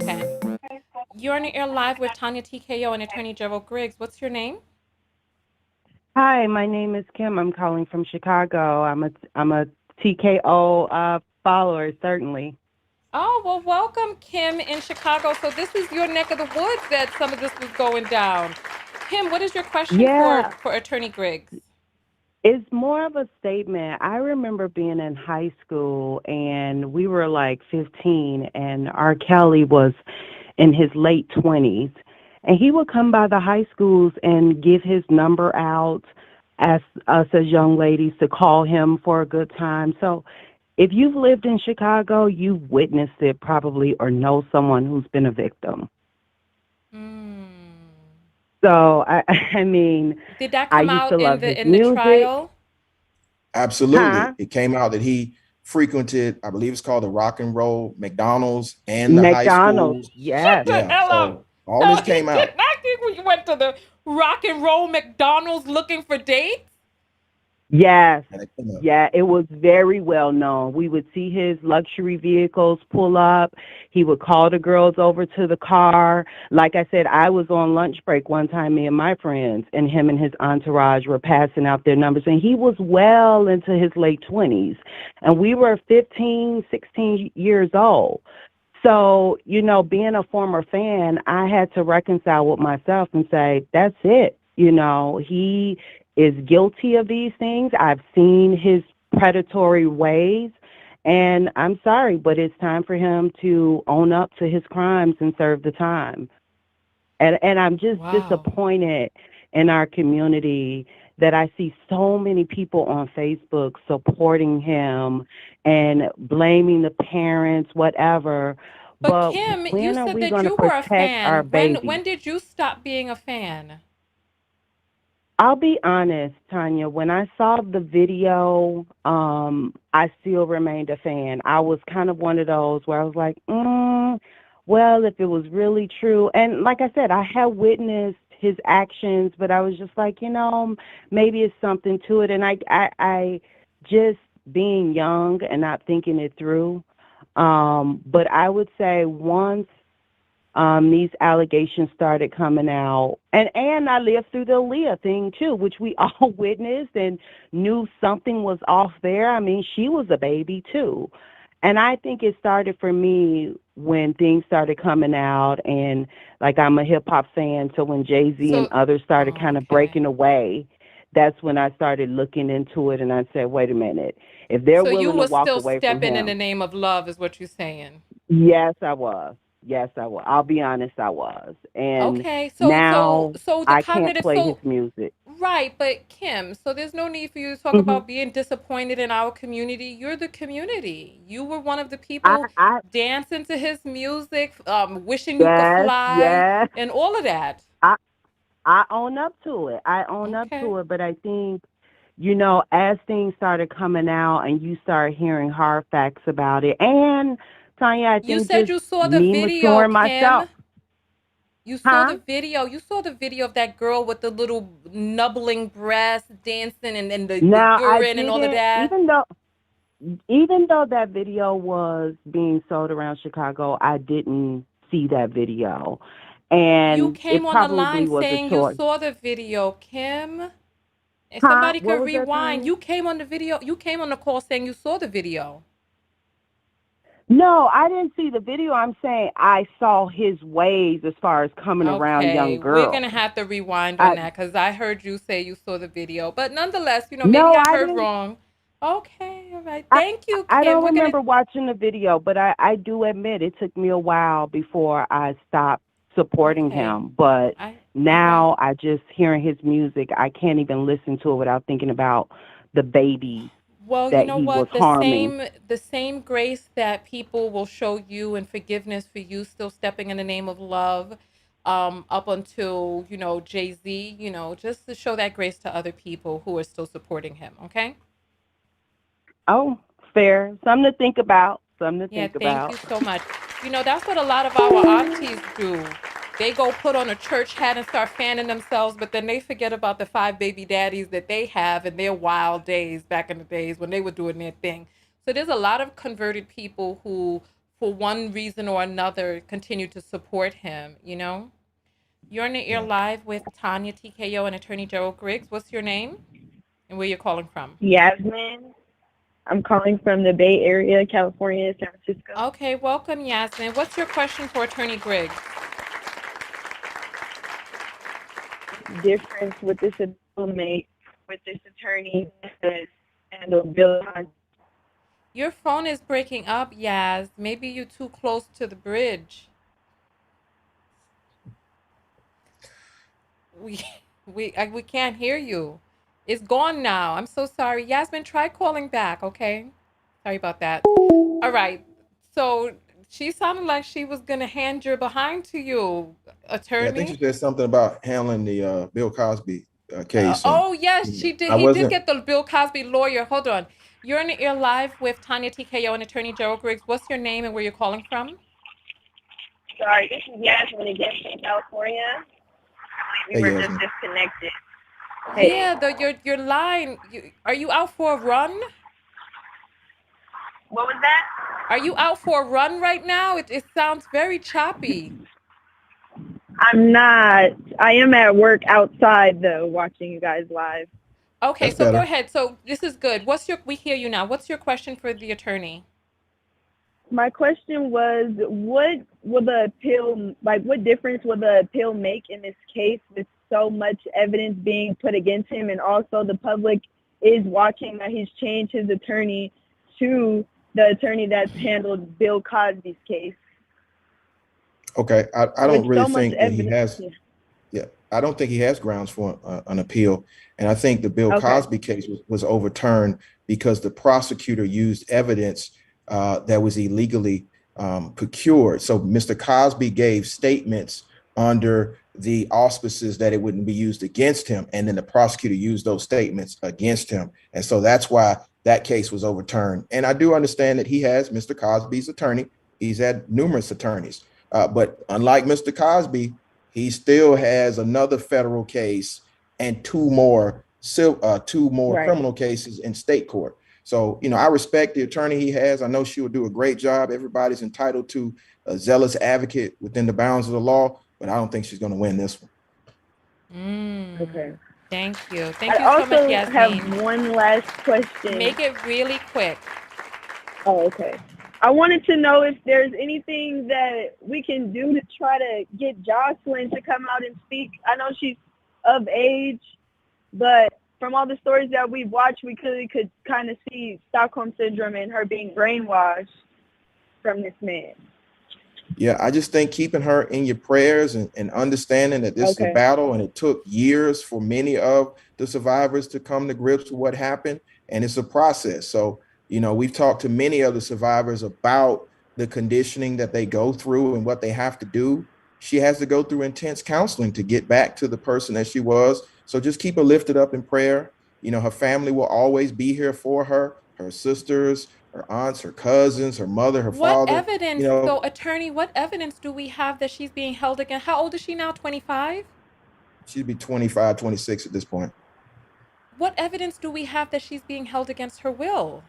Okay. You're on the air live with Tanya TKO and attorney Gerald Griggs. What's your name? Hi, my name is Kim. I'm calling from Chicago. I'm a TKO follower, certainly. Oh, well, welcome, Kim, in Chicago. So this is your neck of the woods that some of this was going down. Kim, what is your question Yeah, for Attorney Griggs? it's more of a statement. I remember being in high school and we were like 15, and R. Kelly was in his late 20s. And he would come by the high schools and give his number out, ask us as young ladies to call him for a good time. So if you've lived in Chicago, you've witnessed it probably or know someone who's been a victim. Hmm. So I mean, Did that I come used out to love his in the music. trial? Absolutely. Huh? It came out that he frequented, I believe it's called the Rock and Roll McDonald's and the high McDonald's, schools. yes. Shut the Yeah. hell up. So all No, this he came did out. not think we went to the rock and roll McDonald's looking for dates. Yes. And it came out. Yeah, it was very well known. We would see his luxury vehicles pull up. He would call the girls over to the car. Like I said, I was on lunch break one time, me and my friends, and him and his entourage were passing out their numbers. And he was well into his late 20s. And we were 15, 16 years old. So, being a former fan, I had to reconcile with myself and say, that's it. He is guilty of these things. I've seen his predatory ways. And I'm sorry, but it's time for him to own up to his crimes and serve the time. And I'm just Wow. disappointed in our community that I see so many people on Facebook supporting him and blaming the parents, whatever. But But Kim, you when are said we that going to you were a protect our fan. When babies? did you stop being a fan? I'll be honest, Tanya. When I saw the video, I still remained a fan. I was kind of one of those where I was like, well, if it was really true, and like I said, I had witnessed his actions, but I was just like, maybe it's something to it. And I just being young and not thinking it through. But I would say once these allegations started coming out. And I lived through the Aaliyah thing too, which we all witnessed and knew something was off there. I mean, she was a baby too. And I think it started for me when things started coming out, and like I'm a hip hop fan, so when Jay-Z and So, others started kind of okay. breaking away, that's when I started looking into it, and I said, wait a minute, if they're So you willing to were walk still away from stepping in the him. name of love, is what you're saying. Yes, I was. Yes, I was. I'll be honest, I was. And Okay. now So the I can't cognitive. play his So music. right, but Kim. So there's no need for you to talk Hmm. about being disappointed in our community. You're the community. You were one of the I, people I, dancing to his music, wishing you could yes, fly, yes. and all of that. I, I own up to it. I own up Okay. to it. But I think, as things started coming out and you start hearing hard facts about it, and Tanya, I You think said just you saw the me video, maturing Kim. myself, You saw huh? the video. You saw the video of that girl with the little nubbling breasts dancing and the Now I urine and all of didn't, that. even though that video was being sold around Chicago, I didn't see that video. You And came it on the line probably was a saying you choice. saw the video, Kim. If Huh? somebody What could was that, rewind, Tanya? you came on the video. You came on the call saying you saw the video. No, I didn't see the video. I'm saying I saw his ways as far as coming around young Okay, we're girls. gonna have to rewind on I that because I heard you say you saw the video. But nonetheless, maybe no, I I heard didn't. wrong. Okay, all right. I Thank you, I Kim. don't We're gonna. remember watching the video, but I do admit it took me a while before I stopped supporting Okay, him. But I got. now I just hearing his music, I can't even listen to it without thinking about the babies Well, you that know he was what? harming. The same grace that people will show you and forgiveness for you still stepping in the name of love, up until, Jay-Z, just to show that grace to other people who are still supporting him, okay? Oh, fair. Something to think about. Something to Yeah, think thank about. you so much. That's what a lot of our aunties do. They go put on a church hat and start fanning themselves, but then they forget about the five baby daddies that they have in their wild days back in the days when they were doing their thing. So there's a lot of converted people who, for one reason or another, continue to support him, You're in the ear Yeah. live with Tanya TKO and attorney Gerald Griggs. What's your name and where you're calling from? Yasmin. I'm calling from the Bay Area, California, San Francisco. Okay, welcome, Yasmin. What's your question for Attorney Griggs? Difference with this appeal make with this attorney that handled Bill Cosby. Your phone is breaking up, Yas. Maybe you're too close to the bridge. We we can't hear you. It's gone now. I'm so sorry. Yasmin, try calling back, okay? Sorry about that. All right. So she sounded like she was gonna hand your behind to you, Yeah, I think she attorney. said something about handling the Bill Cosby case, and Oh yes, she did. I He did wasn't. get the Bill Cosby lawyer. Hold on. You're in the air live with Tanya TKO and attorney Gerald Griggs. What's your name and where you're calling from? Sorry, this is Yasmin again from California. We Hey, were just Yasmin. disconnected. Hey, Yeah, your line. Are you out for a run? what was that? Are you out for a run right now? It sounds very choppy. I'm not. I am at work outside though, watching you guys live. Okay, That's so go better. ahead. So this is good. We hear you now. What's your question for the attorney? My question was, what will the appeal, like, what difference will the appeal make in this case with so much evidence being put against him, and also the public is watching that he's changed his attorney to the attorney that's handled Bill Cosby's case? Okay, I With don't really so much think that he evidence. has. Yeah, I don't think he has grounds for an appeal, and I think the Bill Okay. Cosby case was overturned because the prosecutor used evidence that was illegally procured. So Mr. Cosby gave statements under the auspices that it wouldn't be used against him, and then the prosecutor used those statements against him, and so that's why that case was overturned. And I do understand that he has Mr. Cosby's attorney. He's had numerous attorneys, but unlike Mr. Cosby, he still has another federal case and two more Right. criminal cases in state court. So, I respect the attorney he has. I know she will do a great job. Everybody's entitled to a zealous advocate within the bounds of the law, but I don't think she's going to win this one. Okay. Thank you. I Thank you so much, also have Yasmin. one last question. Make it really quick. Oh, okay. I wanted to know if there's anything that we can do to try to get Joycelyn to come out and speak. I know she's of age, but from all the stories that we've watched, we clearly could kind of see Stockholm Syndrome and her being brainwashed from this man. Yeah, I just think keeping her in your prayers and understanding that this is a Okay. battle, and it took years for many of the survivors to come to grips with what happened, and it's a process. So, we've talked to many of the survivors about the conditioning that they go through and what they have to do. She has to go through intense counseling to get back to the person that she was. So just keep her lifted up in prayer. Her family will always be here for her, her sisters, her aunts, her cousins, her mother, her What father. evidence, so attorney, what evidence do we have that she's being held against? How old is she now? 25? She'd be 25, 26 at this point. What evidence do we have that she's being held against her will?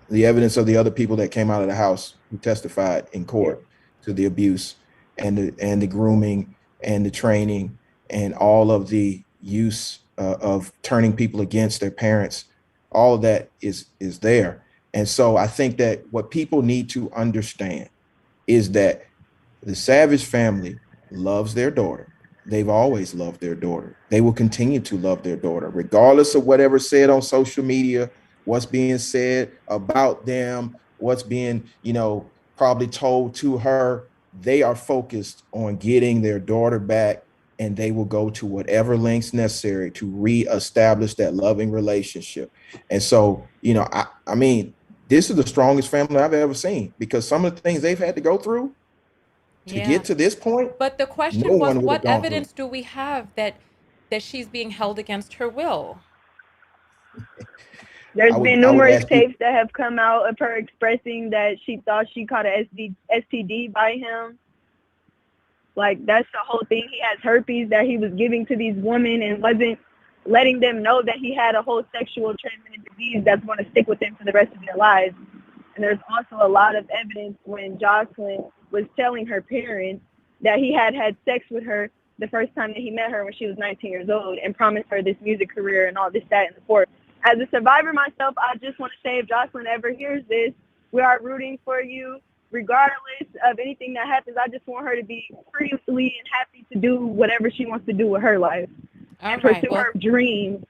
The evidence of the other people that came out of the house who testified in court to the abuse and the grooming and the training and all of the use of turning people against their parents. All of that is there. And so I think that what people need to understand is that the Savage family loves their daughter. They've always loved their daughter. They will continue to love their daughter, regardless of whatever's said on social media, what's being said about them, what's being, probably told to her. They are focused on getting their daughter back, and they will go to whatever lengths necessary to reestablish that loving relationship. And so, I mean, this is the strongest family I've ever seen, because some of the things they've had to go through to get to this point, But the no question was, one would have what gone through. evidence do we have that she's being held against her will? There's been I would numerous ask you, tapes that have come out of her expressing that she thought she caught a STD by him. Like, that's the whole thing. He has herpes that he was giving to these women and wasn't letting them know that he had a whole sexual transmitted disease that's going to stick with him for the rest of their lives. And there's also a lot of evidence when Joycelyn was telling her parents that he had sex with her the first time that he met her when she was 19 years old and promised her this music career and all this, that, and the fourth as a survivor myself, I just want to say if Joycelyn ever hears this, we are rooting for you. Regardless of anything that happens, I just want her to be freely and happy to do whatever she wants to do with her life and pursue her dreams.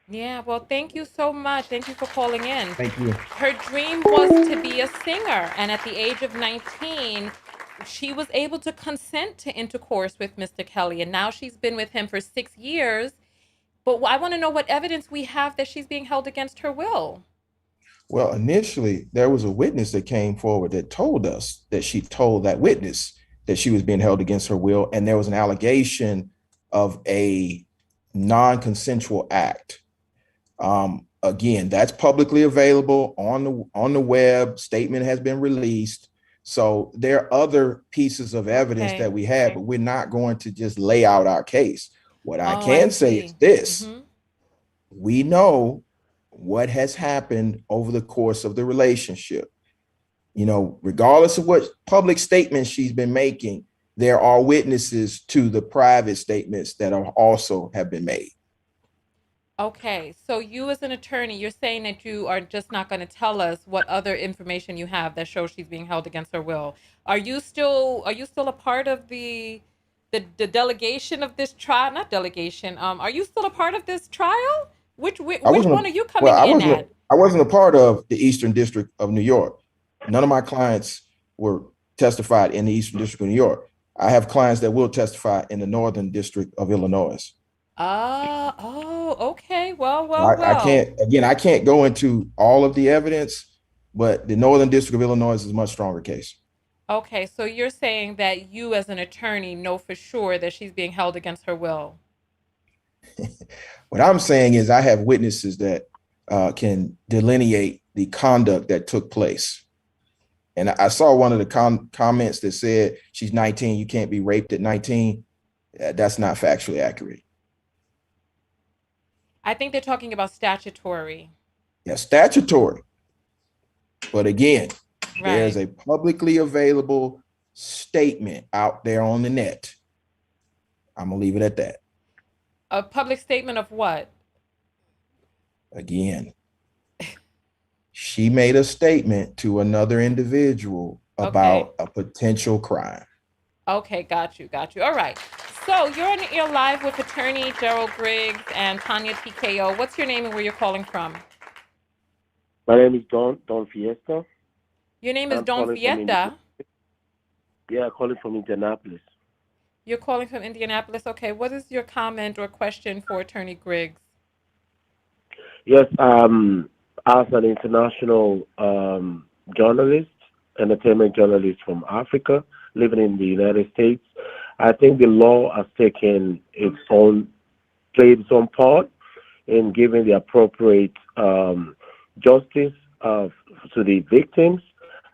Yeah, well, thank you so much. Thank you for calling in. Thank you. Her dream was to be a singer, and at the age of 19, she was able to consent to intercourse with Mr. Kelly, and now she's been with him for 6 years. But I want to know what evidence we have that she's being held against her will. Well, initially, there was a witness that came forward that told us that she told that witness that she was being held against her will, and there was an allegation of a non-consensual act. Again, that's publicly available on the web. Statement has been released. So there are other pieces of evidence that we have, but we're not going to just lay out our case. What I can say is this: we know what has happened over the course of the relationship. You know, regardless of what public statements she's been making, there are witnesses to the private statements that are also have been made. Okay, so you as an attorney, you're saying that you are just not going to tell us what other information you have that shows she's being held against her will. Are you still a part of the delegation of this trial? Not delegation. Are you still a part of this trial? Which one are you coming in at? I wasn't a part of the Eastern District of New York. None of my clients were testified in the Eastern District of New York. I have clients that will testify in the Northern District of Illinois. Okay. Well. I can't go into all of the evidence, but the Northern District of Illinois is a much stronger case. Okay, so you're saying that you as an attorney know for sure that she's being held against her will. What I'm saying is I have witnesses that can delineate the conduct that took place. And I saw one of the comments that said she's 19, you can't be raped at 19. That's not factually accurate. I think they're talking about statutory. Yeah, statutory. But again, there's a publicly available statement out there on the net. I'm going to leave it at that. A public statement of what? Again, she made a statement to another individual about a potential crime. Okay, got you. All right. So you're live with attorney Gerald Griggs and Tanya TKO. What's your name and where you're calling from? My name is Don Fiesta. Your name is Don Fiesta? Yeah, calling from Indianapolis. You're calling from Indianapolis. Okay, what is your comment or question for attorney Griggs? Yes, as an international journalist, entertainment journalist from Africa, living in the United States, I think the law has played its own part in giving the appropriate justice to the victims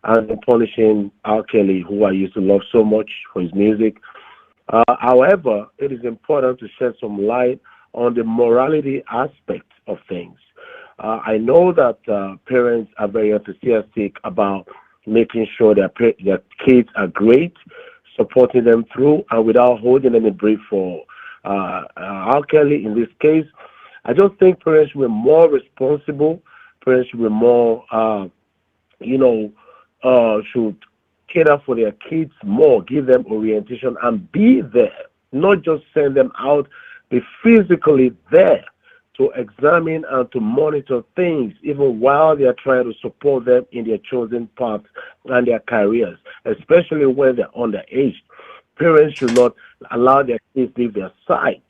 and in punishing R. Kelly, who I used to love so much for his music. However, it is important to shed some light on the morality aspect of things. I know that parents are very enthusiastic about making sure their kids are great, supporting them through, and without holding any brief for R. Kelly in this case. I just think parents should be more responsible. Parents should be more, should cater for their kids more, give them orientation, and be there, not just send them out, be physically there to examine and to monitor things, even while they are trying to support them in their chosen path and their careers, especially when they're underage. Parents should not allow their kids leave their side.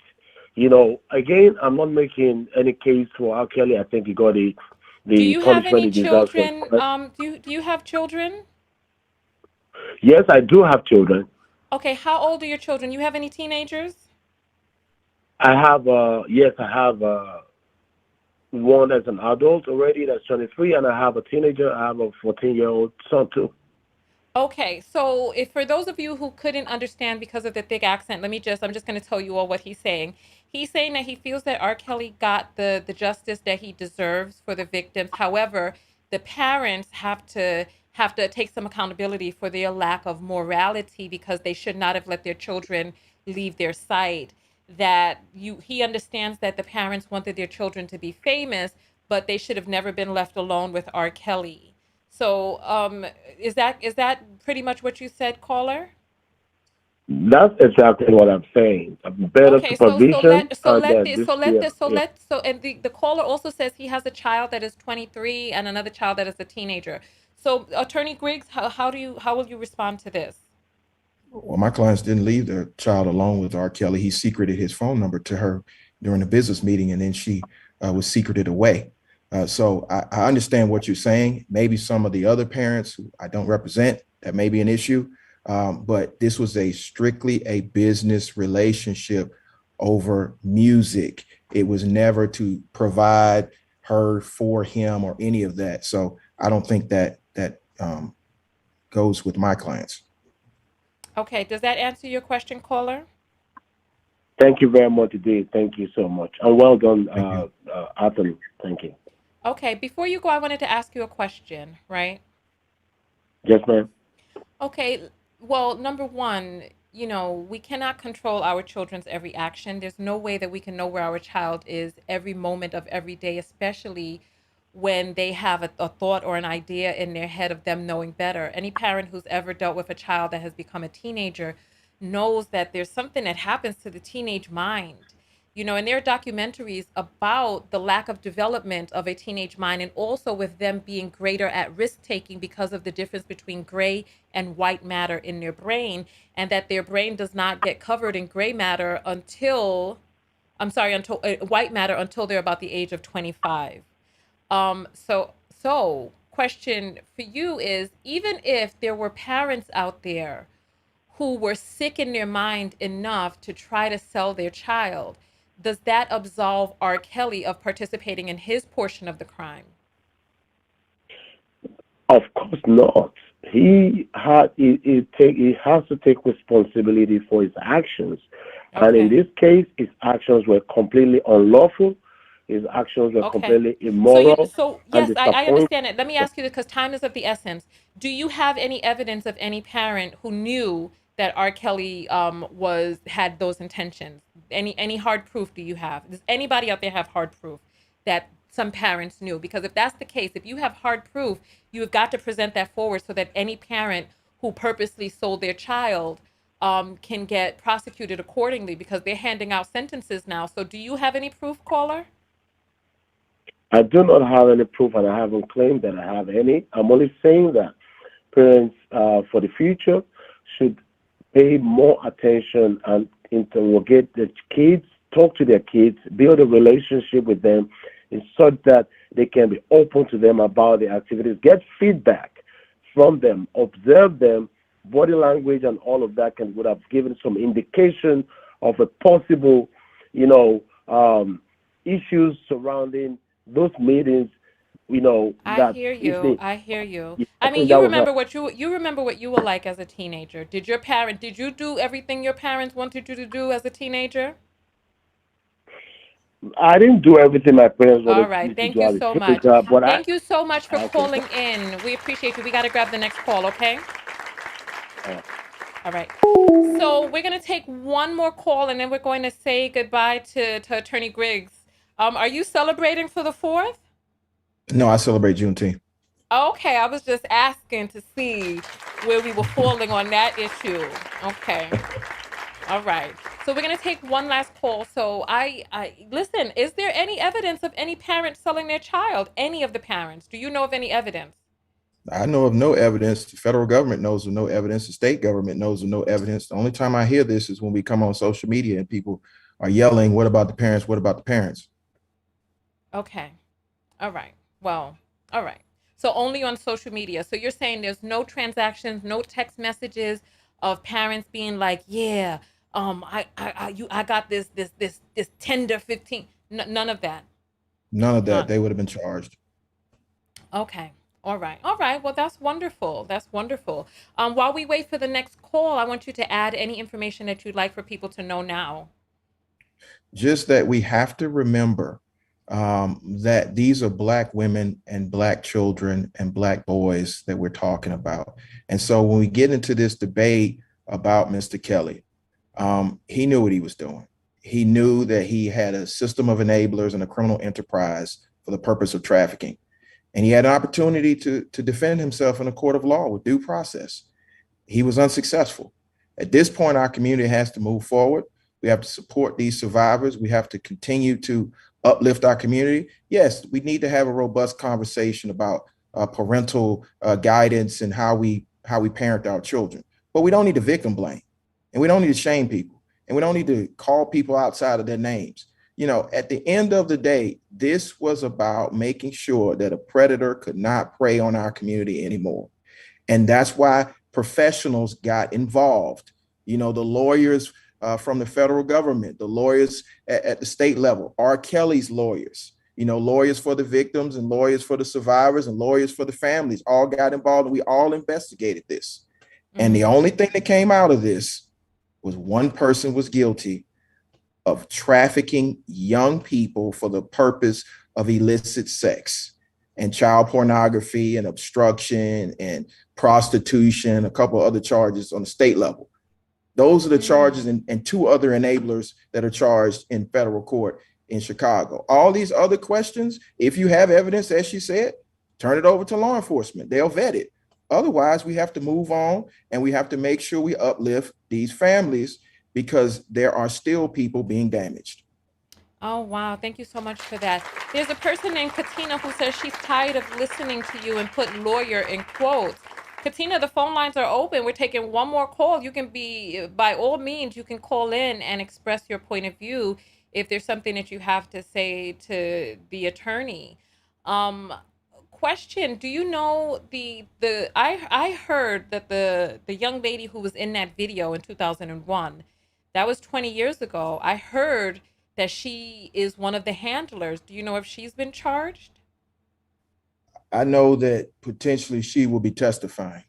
Again, I'm not making any case for R. Kelly. I think he got the do you have any children? Do you have children? Yes, I do have children. Okay, how old are your children? You have any teenagers? I have, one as an adult already, that's 23, and I have a teenager. I have a 14-year-old son too. Okay, so if for those of you who couldn't understand because of the thick accent, I'm just going to tell you all what he's saying. He's saying that he feels that R. Kelly got the justice that he deserves for the victims. However, the parents have to take some accountability for their lack of morality because they should not have let their children leave their sight. He understands that the parents wanted their children to be famous, but they should have never been left alone with R. Kelly. So is that pretty much what you said, caller? That's exactly what I'm saying. Better Okay, supervision and this, yeah, yeah. and the caller also says he has a child that is 23 and another child that is a teenager. So Attorney Griggs, how will you respond to this? Well, my clients didn't leave their child alone with R. Kelly. He secreted his phone number to her during a business meeting, and then she was secreted away. So I understand what you're saying. Maybe some of the other parents who I don't represent, that may be an issue. But this was strictly a business relationship over music. It was never to provide her for him or any of that. So I don't think that goes with my clients. Okay, does that answer your question, caller? Thank you very much indeed. Thank you so much. And well done, Thank you. Anthony. Thank you. Okay, before you go, I wanted to ask you a question, right? Yes, ma'am. Okay, well, number one, we cannot control our children's every action. There's no way that we can know where our child is every moment of every day, especially when they have a thought or an idea in their head of them knowing better. Any parent who's ever dealt with a child that has become a teenager knows that there's something that happens to the teenage mind. And there are documentaries about the lack of development of a teenage mind, and also with them being greater at risk taking because of the difference between gray and white matter in their brain, and that their brain does not get covered in gray matter until white matter until they're about the age of 25. So question for you is, even if there were parents out there who were sick in their mind enough to try to sell their child, does that absolve R. Kelly of participating in his portion of the crime? Of course not. He has to take responsibility for his actions. Okay. And in this case, his actions were completely unlawful. His actions were completely immoral. So yes, I understand it. Let me ask you this, because time is of the essence. Do you have any evidence of any parent who knew that R. Kelly had those intentions? Any hard proof do you have? Does anybody out there have hard proof that some parents knew? Because if that's the case, if you have hard proof, you have got to present that forward so that any parent who purposely sold their child can get prosecuted accordingly, because they're handing out sentences now. So do you have any proof, caller? I do not have any proof, and I haven't claimed that I have any. I'm only saying that parents for the future should pay more attention and interrogate the kids, talk to their kids, build a relationship with them in such that they can be open to them about the activities, get feedback from them, observe them, body language and all of that would have given some indication of a possible, issues surrounding those meetings. I hear you. I mean, you remember what you were like as a teenager. Did you do everything your parents wanted you to do as a teenager? I didn't do everything my parents wanted. All right. Thank you so much. Thank you so much for calling in. We appreciate you. We got to grab the next call, okay? All right. So we're going to take one more call, and then we're going to say goodbye to Attorney Griggs. Are you celebrating for the 4th? No, I celebrate Juneteenth. Okay, I was just asking to see where we were falling on that issue. Okay. All right. So we're going to take one last call. So I listen, is there any evidence of any parent selling their child? Any of the parents? Do you know of any evidence? I know of no evidence. The federal government knows of no evidence. The state government knows of no evidence. The only time I hear this is when we come on social media and people are yelling, "What about the parents? What about the parents?" Okay. All right. Well, all right. So only on social media. So you're saying there's no transactions, no text messages of parents being like, "Yeah, I got this tender 15." None of that. None of that. None. They would have been charged. Okay. All right. Well, that's wonderful. While we wait for the next call, I want you to add any information that you'd like for people to know now. Just that we have to remember that these are Black women and Black children and Black boys that we're talking about. And so when we get into this debate about Mr. Kelly, he knew what he was doing. He knew that he had a system of enablers and a criminal enterprise for the purpose of trafficking. And he had an opportunity to defend himself in a court of law with due process. He was unsuccessful. At this point, our community has to move forward. We have to support these survivors. We have to continue to uplift our community. Yes, we need to have a robust conversation about parental guidance and how we parent our children. But we don't need to victim blame, and we don't need to shame people, and we don't need to call people outside of their names. You know, at the end of the day, this was about making sure that a predator could not prey on our community anymore. And that's why professionals got involved. You know, the lawyers from the federal government, the lawyers at the state level, R. Kelly's lawyers, you know, lawyers for the victims and lawyers for the survivors and lawyers for the families all got involved, and we all investigated this. And the only thing that came out of this was one person was guilty of trafficking young people for the purpose of illicit sex and child pornography and obstruction and prostitution, a couple of other charges on the state level. Those are the charges and two other enablers that are charged in federal court in Chicago. All these other questions, if you have evidence, as she said, turn it over to law enforcement. They'll vet it. Otherwise, we have to move on, and we have to make sure we uplift these families, because there are still people being damaged. Oh, wow. Thank you so much for that. There's a person named Katina who says she's tired of listening to you and put lawyer in quotes. Katina, the phone lines are open. We're taking one more call. You can be, by all means, you can call in and express your point of view if there's something that you have to say to the attorney. Question, do you know I heard that the young lady who was in that video in 2001, that was 20 years ago. I heard that she is one of the handlers. Do you know if she's been charged? I know that potentially she will be testifying.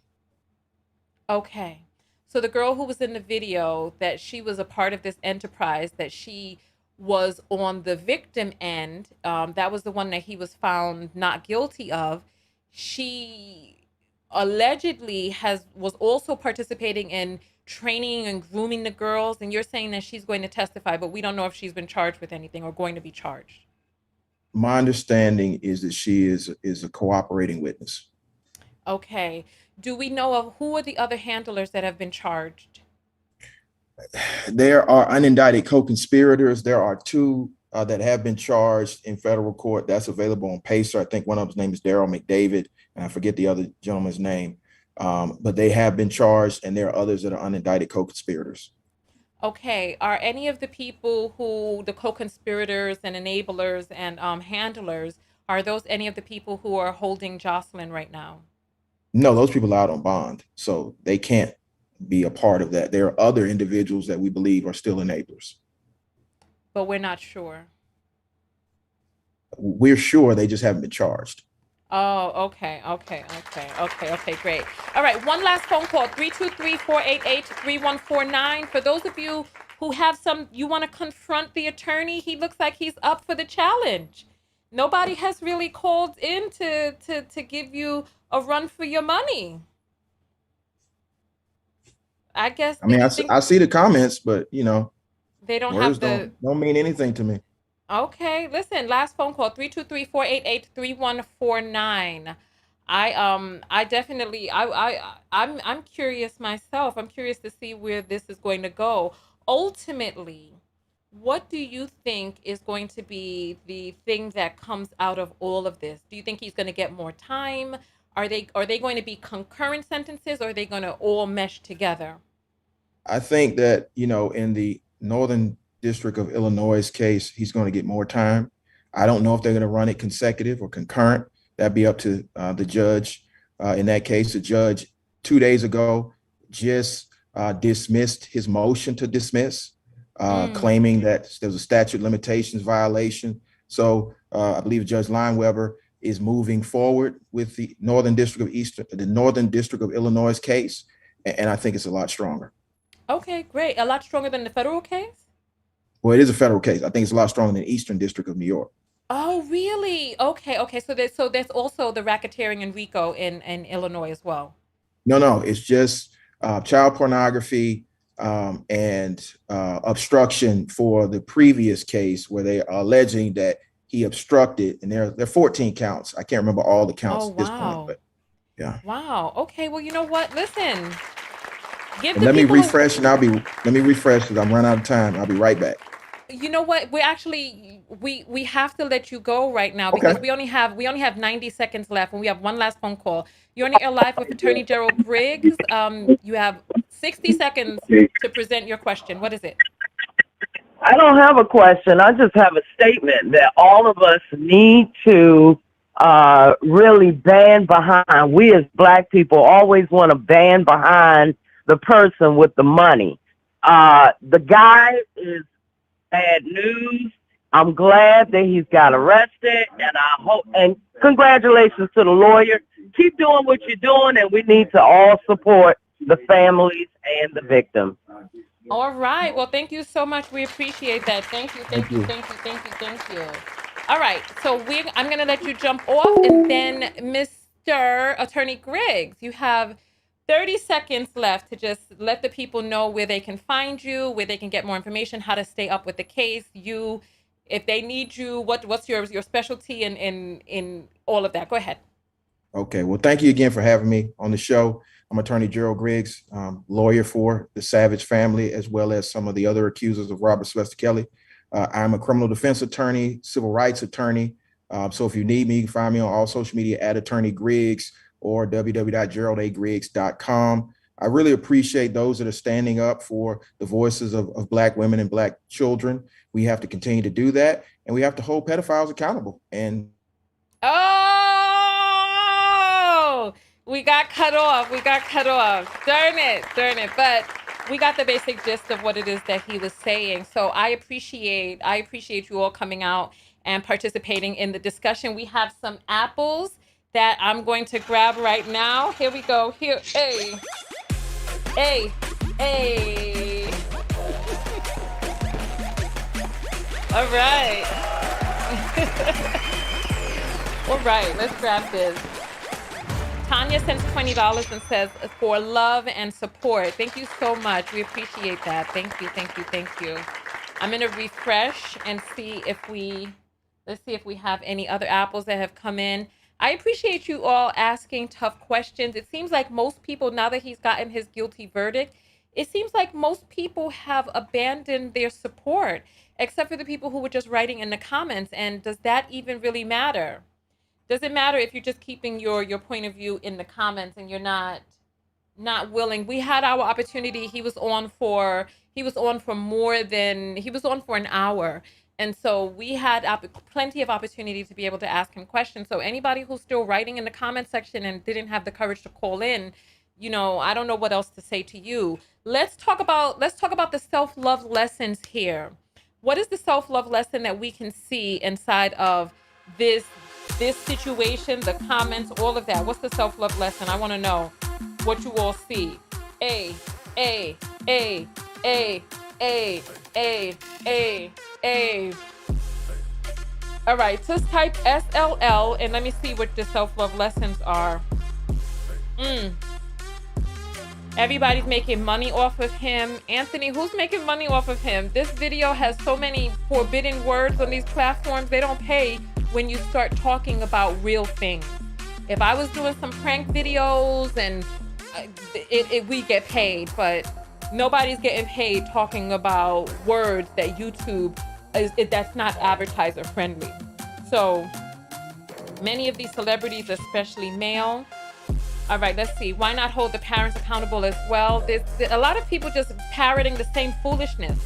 Okay. So the girl who was in the video, that she was a part of this enterprise, that she was on the victim end, that was the one that he was found not guilty of. She allegedly was also participating in training and grooming the girls, and you're saying that she's going to testify, but we don't know if she's been charged with anything or going to be charged. My understanding is that she is a cooperating witness. Okay. Do we know of who are the other handlers that have been charged? There are unindicted co-conspirators. There are two that have been charged in federal court. That's available on Pacer. I think one of them's name is Daryl McDavid, and I forget the other gentleman's name. But they have been charged, and there are others that are unindicted co-conspirators. Okay. Are any of the people who, the co-conspirators and enablers and handlers, are those any of the people who are holding Joycelyn right now? No, those people are out on bond, so they can't be a part of that. There are other individuals that we believe are still enablers. But we're not sure. We're sure they just haven't been charged. Oh, okay, great. All right, one last phone call, 323-488-3149. For those of you who have you want to confront the attorney, he looks like he's up for the challenge. Nobody has really called in to give you a run for your money. I guess. I mean, I see the comments, but you know, they don't words have don't mean anything to me. Okay, listen, last phone call, 323-488-3149. I definitely, I'm curious myself. I'm curious to see where this is going to go. Ultimately, what do you think is going to be the thing that comes out of all of this? Do you think he's going to get more time? Are they going to be concurrent sentences, or are they going to all mesh together? I think that, you know, in the Northern District of Illinois case, he's going to get more time. I don't know if they're going to run it consecutive or concurrent. That'd be up to the judge. In that case, the judge 2 days ago just dismissed his motion to dismiss, claiming that there was a statute of limitations violation. So I believe Judge Lineweber is moving forward with the Northern District of Illinois case, and I think it's a lot stronger. Okay, great. A lot stronger than the federal case? Well, it is a federal case. I think it's a lot stronger than the Eastern District of New York. Oh, really? Okay. So there's also the racketeering and RICO in Illinois as well. No, it's just child pornography and obstruction for the previous case, where they are alleging that he obstructed, and there are 14 counts. I can't remember all the counts Oh, at this point, wow. but yeah. Wow. Okay. Well, you know what? Listen, give And the let me people, refresh, and let me refresh because I'm running out of time. I'll be right back. you know what? We're actually, we have to let you go right now Okay. because we only have 90 seconds left and we have one last phone call. You're on the air live with Attorney Gerald Griggs. You have 60 seconds to present your question. What is it? I don't have a question. I just have a statement that all of us need to really band behind. We as Black people always want to band behind the person with the money. The guy is bad news. I'm glad that he's got arrested, and I hope, and congratulations to the lawyer. Keep doing what you're doing, and we need to all support the families and the victims. All right. Well, thank you so much. We appreciate that. Thank you. Thank you. Thank you. Thank you. Thank you. All right. So I'm going to let you jump off, and then Mr. Attorney Griggs, you have 30 seconds left to just let the people know where they can find you, where they can get more information, how to stay up with the case. If they need you, what's your specialty in all of that? Go ahead. Okay. Well, thank you again for having me on the show. I'm Attorney Gerald Griggs, lawyer for the Savage family, as well as some of the other accusers of Robert Sylvester Kelly. I'm a criminal defense attorney, civil rights attorney. So if you need me, you can find me on all social media at Attorney Griggs or www.geraldagriggs.com. I really appreciate those that are standing up for the voices of Black women and Black children. We have to continue to do that, and we have to hold pedophiles accountable. And we got cut off. Darn it. But we got the basic gist of what it is that he was saying. So I appreciate you all coming out and participating in the discussion. We have some apples that I'm going to grab right now. Here we go. Here. Hey. All right. All right, let's grab this. Tanya sends $20 and says, for love and support. Thank you so much. We appreciate that. Thank you. I'm going to refresh and let's see if we have any other apples that have come in. I appreciate you all asking tough questions. It seems like most people, now that he's gotten his guilty verdict, it seems like most people have abandoned their support, except for the people who were just writing in the comments. And does that even really matter? Does it matter if you're just keeping your point of view in the comments and you're not willing? We had our opportunity. He was on for an hour. And so we had plenty of opportunity to be able to ask him questions. So anybody who's still writing in the comment section and didn't have the courage to call in, I don't know what else to say to you. Let's talk about the self-love lessons here. What is the self-love lesson that we can see inside of this situation, the comments, all of that? What's the self-love lesson? I want to know what you all see. A. All right, just type SLL and let me see what the self-love lessons are. Everybody's making money off of him. Anthony, who's making money off of him? This video has so many forbidden words on these platforms. They don't pay when you start talking about real things. If I was doing some prank videos and we get paid, but nobody's getting paid talking about words that YouTube that's not advertiser friendly. So many of these celebrities, especially male. All right, let's see. Why not hold the parents accountable as well? There's a lot of people just parroting the same foolishness.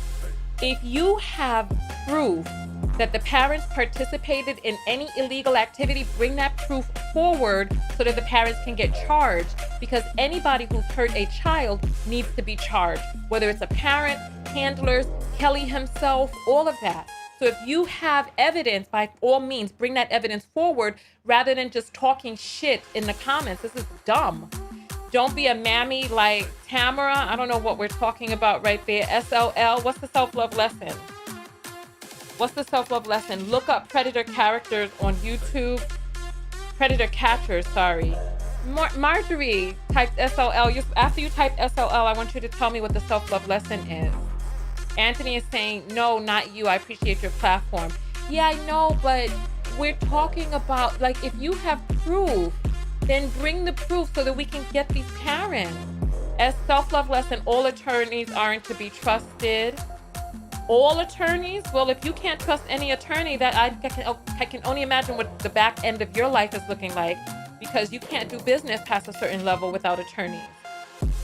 If you have proof that the parents participated in any illegal activity, bring that proof forward so that the parents can get charged, because anybody who's hurt a child needs to be charged, whether it's a parent, handlers, Kelly himself, all of that. So if you have evidence, by all means, bring that evidence forward rather than just talking shit in the comments. This is dumb. Don't be a mammy like Tamara. I don't know what we're talking about right there. SLL, what's the self-love lesson? What's the self-love lesson? Look up predator characters on YouTube. Predator catchers, sorry. Marjorie typed SLL. After you type SLL, I want you to tell me what the self-love lesson is. Anthony is saying, no, not you. I appreciate your platform. Yeah, I know, but we're talking about, like, if you have proof, then bring the proof so that we can get these parents. As self-love lesson, all attorneys aren't to be trusted. All attorneys? Well, if you can't trust any attorney, that I can only imagine what the back end of your life is looking like, because you can't do business past a certain level without attorneys.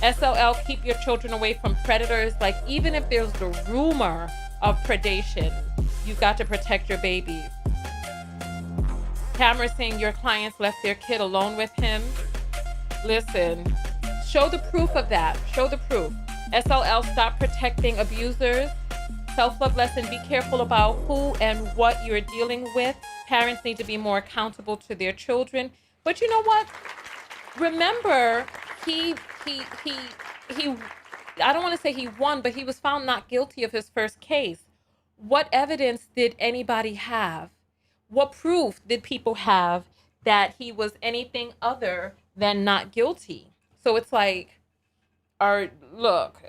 SLL, keep your children away from predators. Like, even if there's the rumor of predation, you've got to protect your babies. Camera saying your clients left their kid alone with him. Listen, show the proof of that. Show the proof. SLL, stop protecting abusers. Self-love lesson, be careful about who and what you're dealing with. Parents need to be more accountable to their children. But you know what? Remember, he I don't want to say he won, but he was found not guilty of his first case. What evidence did anybody have? What proof did people have that he was anything other than not guilty? So it's like, look,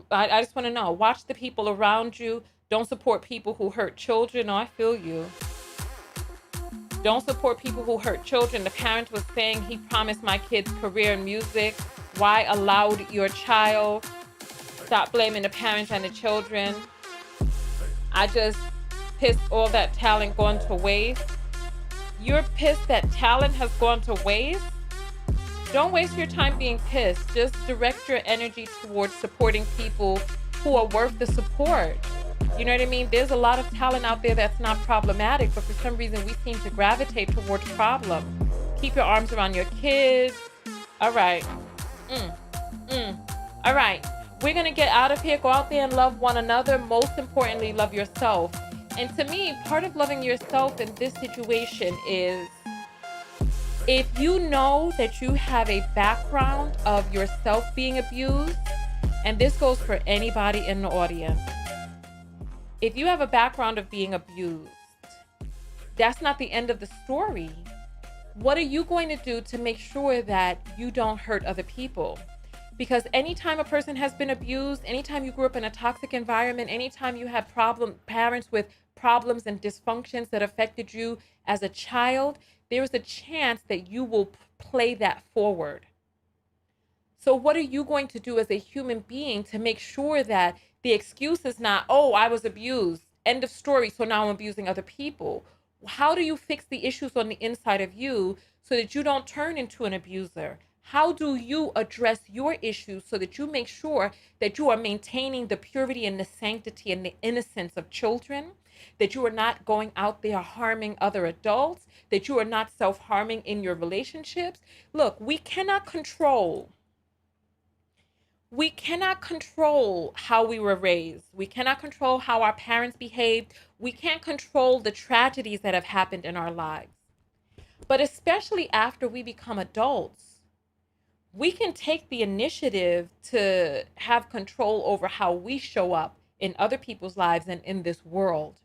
I just want to know, watch the people around you. Don't support people who hurt children. Oh, I feel you. Don't support people who hurt children. The parent was saying he promised my kid's career in music. Why allowed your child? Stop blaming the parents and the children. I just pissed all that talent gone to waste. You're pissed that talent has gone to waste? Don't waste your time being pissed. Just direct your energy towards supporting people who are worth the support. You know what I mean? There's a lot of talent out there that's not problematic, but for some reason we seem to gravitate towards problems. Keep your arms around your kids. All right. All right. We're going to get out of here. Go out there and love one another. Most importantly, love yourself. And to me, part of loving yourself in this situation is, if you know that you have a background of yourself being abused, and this goes for anybody in the audience, if you have a background of being abused, that's not the end of the story. What are you going to do to make sure that you don't hurt other people? Because anytime a person has been abused, anytime you grew up in a toxic environment, anytime you had parents with problems and dysfunctions that affected you as a child, there is a chance that you will play that forward. So what are you going to do as a human being to make sure that the excuse is not, oh, I was abused, end of story, so now I'm abusing other people? How do you fix the issues on the inside of you so that you don't turn into an abuser? How do you address your issues so that you make sure that you are maintaining the purity and the sanctity and the innocence of children, that you are not going out there harming other adults, that you are not self-harming in your relationships? Look, we cannot control how we were raised. We cannot control how our parents behaved. We can't control the tragedies that have happened in our lives. But especially after we become adults, we can take the initiative to have control over how we show up in other people's lives and in this world.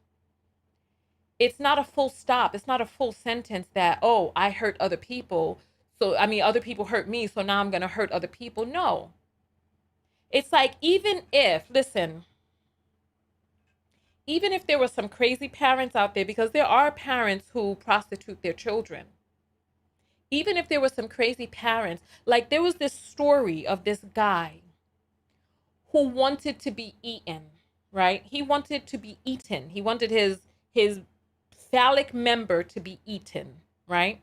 It's not a full stop. It's not a full sentence that, oh, I hurt other people. Other people hurt me, so now I'm going to hurt other people. No. It's like, even if there were some crazy parents out there, because there are parents who prostitute their children. Even if there were some crazy parents, like there was this story of this guy who wanted to be eaten, right? He wanted to be eaten. He wanted his phallic member to be eaten, right?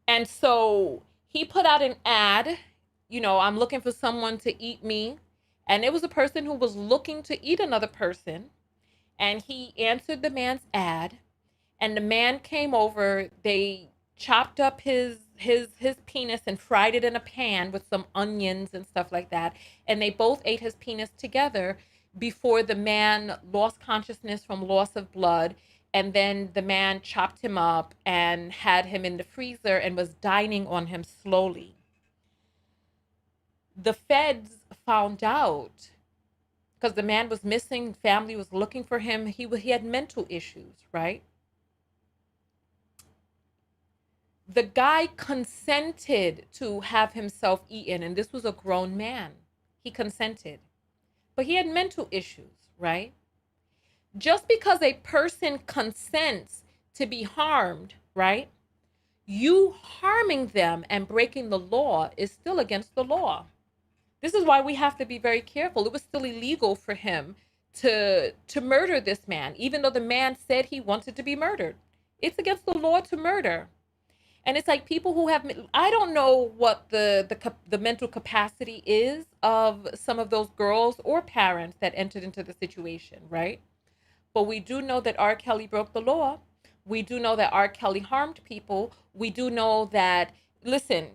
And so he put out an ad, I'm looking for someone to eat me. And it was a person who was looking to eat another person. And he answered the man's ad. And the man came over. They chopped up his penis and fried it in a pan with some onions and stuff like that. And they both ate his penis together before the man lost consciousness from loss of blood. And then the man chopped him up and had him in the freezer and was dining on him slowly. The feds found out because the man was missing. Family was looking for him. He had mental issues, right? The guy consented to have himself eaten, and this was a grown man. He consented, but he had mental issues, right? Just because a person consents to be harmed, right? You harming them and breaking the law is still against the law. This is why we have to be very careful. It was still illegal for him to murder this man, even though the man said he wanted to be murdered. It's against the law to murder. And it's like people who have, I don't know what the mental capacity is of some of those girls or parents that entered into the situation, right? But we do know that R. Kelly broke the law. We do know that R. Kelly harmed people. We do know that, listen,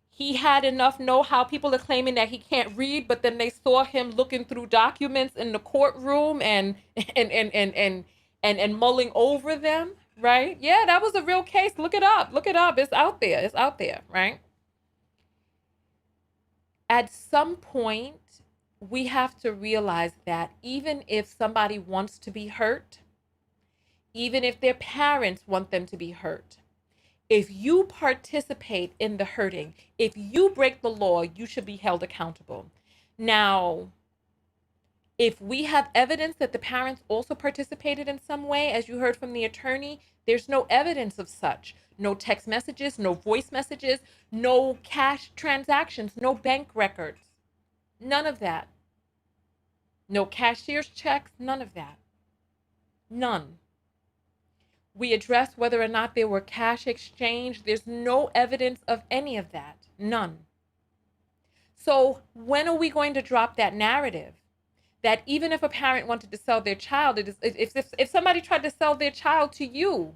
he had enough know-how. People are claiming that he can't read, but then they saw him looking through documents in the courtroom and mulling over them, right? Yeah, that was a real case. Look it up. Look it up. It's out there. It's out there, right? At some point, we have to realize that even if somebody wants to be hurt, even if their parents want them to be hurt, if you participate in the hurting, if you break the law, you should be held accountable. Now, if we have evidence that the parents also participated in some way, as you heard from the attorney, there's no evidence of such. No text messages, no voice messages, no cash transactions, no bank records. None of that. No cashier's checks, none of that. None. We addressed whether or not there were cash exchange. There's no evidence of any of that. None. So when are we going to drop that narrative? That even if a parent wanted to sell their child, if somebody tried to sell their child to you,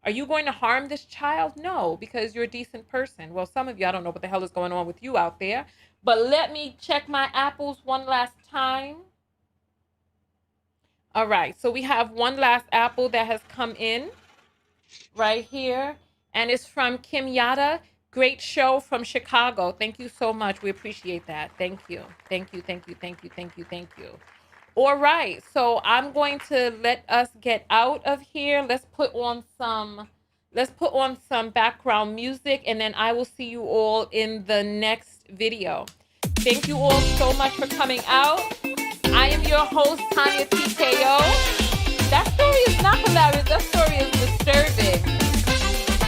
are you going to harm this child? No, because you're a decent person. Well, some of you, I don't know what the hell is going on with you out there, but let me check my apples one last time. All right, so we have one last apple that has come in right here, and it's from Kim Yada. Great show from Chicago. Thank you so much. We appreciate that. Thank you. Thank you, thank you, thank you, thank you, thank you. All right, so I'm going to let us get out of here. Let's put on some background music, and then I will see you all in the next video. Thank you all so much for coming out. I am your host, Tanya TKO. That story is not hilarious. That story is disturbing.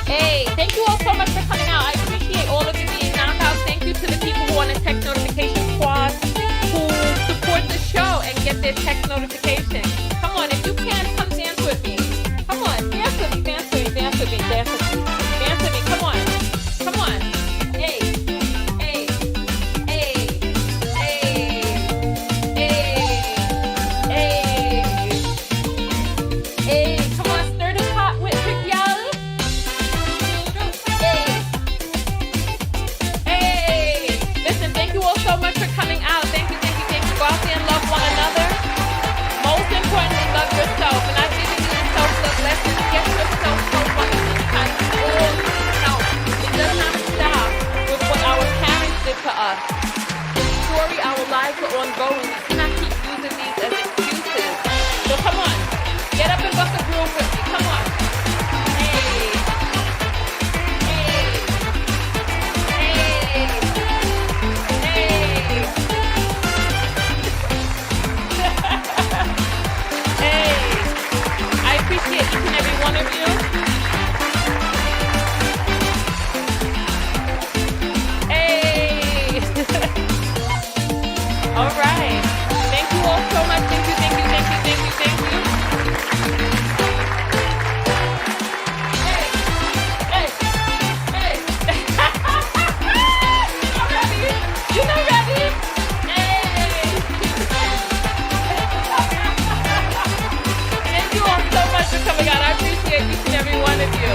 Hey, thank you all so much for coming out. I appreciate all of you being knocked out. Thank you to the people who are on the text notification squad who support the show and get their text notifications. Come on, if you can, come dance with me. Come on, dance with me, dance with me, dance with me, dance with me. Dance with me, come on. Come on. Hey, hey, hey, hey, hey, hey, hey. Come on, stir the pot with quick, y'all. Hey, listen, thank you all so much for coming out. Thank you, thank you, thank you. Go out there and love one another. Most importantly, love yourself. And I've given you the self-love lesson. Get yourself so-wonderful. All yourself. It does not stop with what our parents did to us. The story, our lives are ongoing. We cannot keep using these as excuses. So come on, get up and bust a groove with me. Come on. Hey. Hey. Hey. Hey. Hey. I appreciate each and every one of you. Hey. All right. Thank you all so much. Thank you, thank you, thank you, thank you, thank you. Hey. Hey. Hey. You not ready? Hey. Thank you all so much for coming out. I appreciate each and every one of you.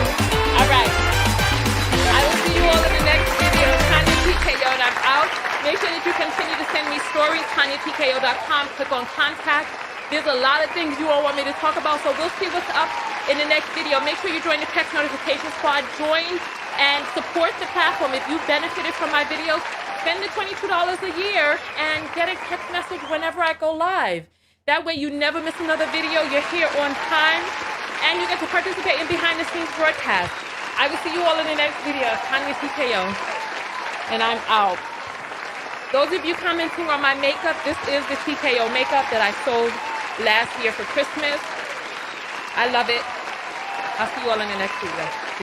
All right. I will see you all in the next video. Tanya TKO, and I'm out. Make sure that you continue to send me stories. TanyaTKO.com. Click on contact. There's a lot of things you all want me to talk about, so we'll see what's up in the next video. Make sure you join the text notification squad. Join and support the platform. If you benefited from my videos, spend the $22 a year and get a text message whenever I go live. That way you never miss another video. You're here on time, and you get to participate in behind-the-scenes broadcasts. I will see you all in the next video. Tanya TKO, and I'm out. Those of you commenting on my makeup, this is the TKO makeup that I sold last year for Christmas. I love it. I'll see you all in the next season.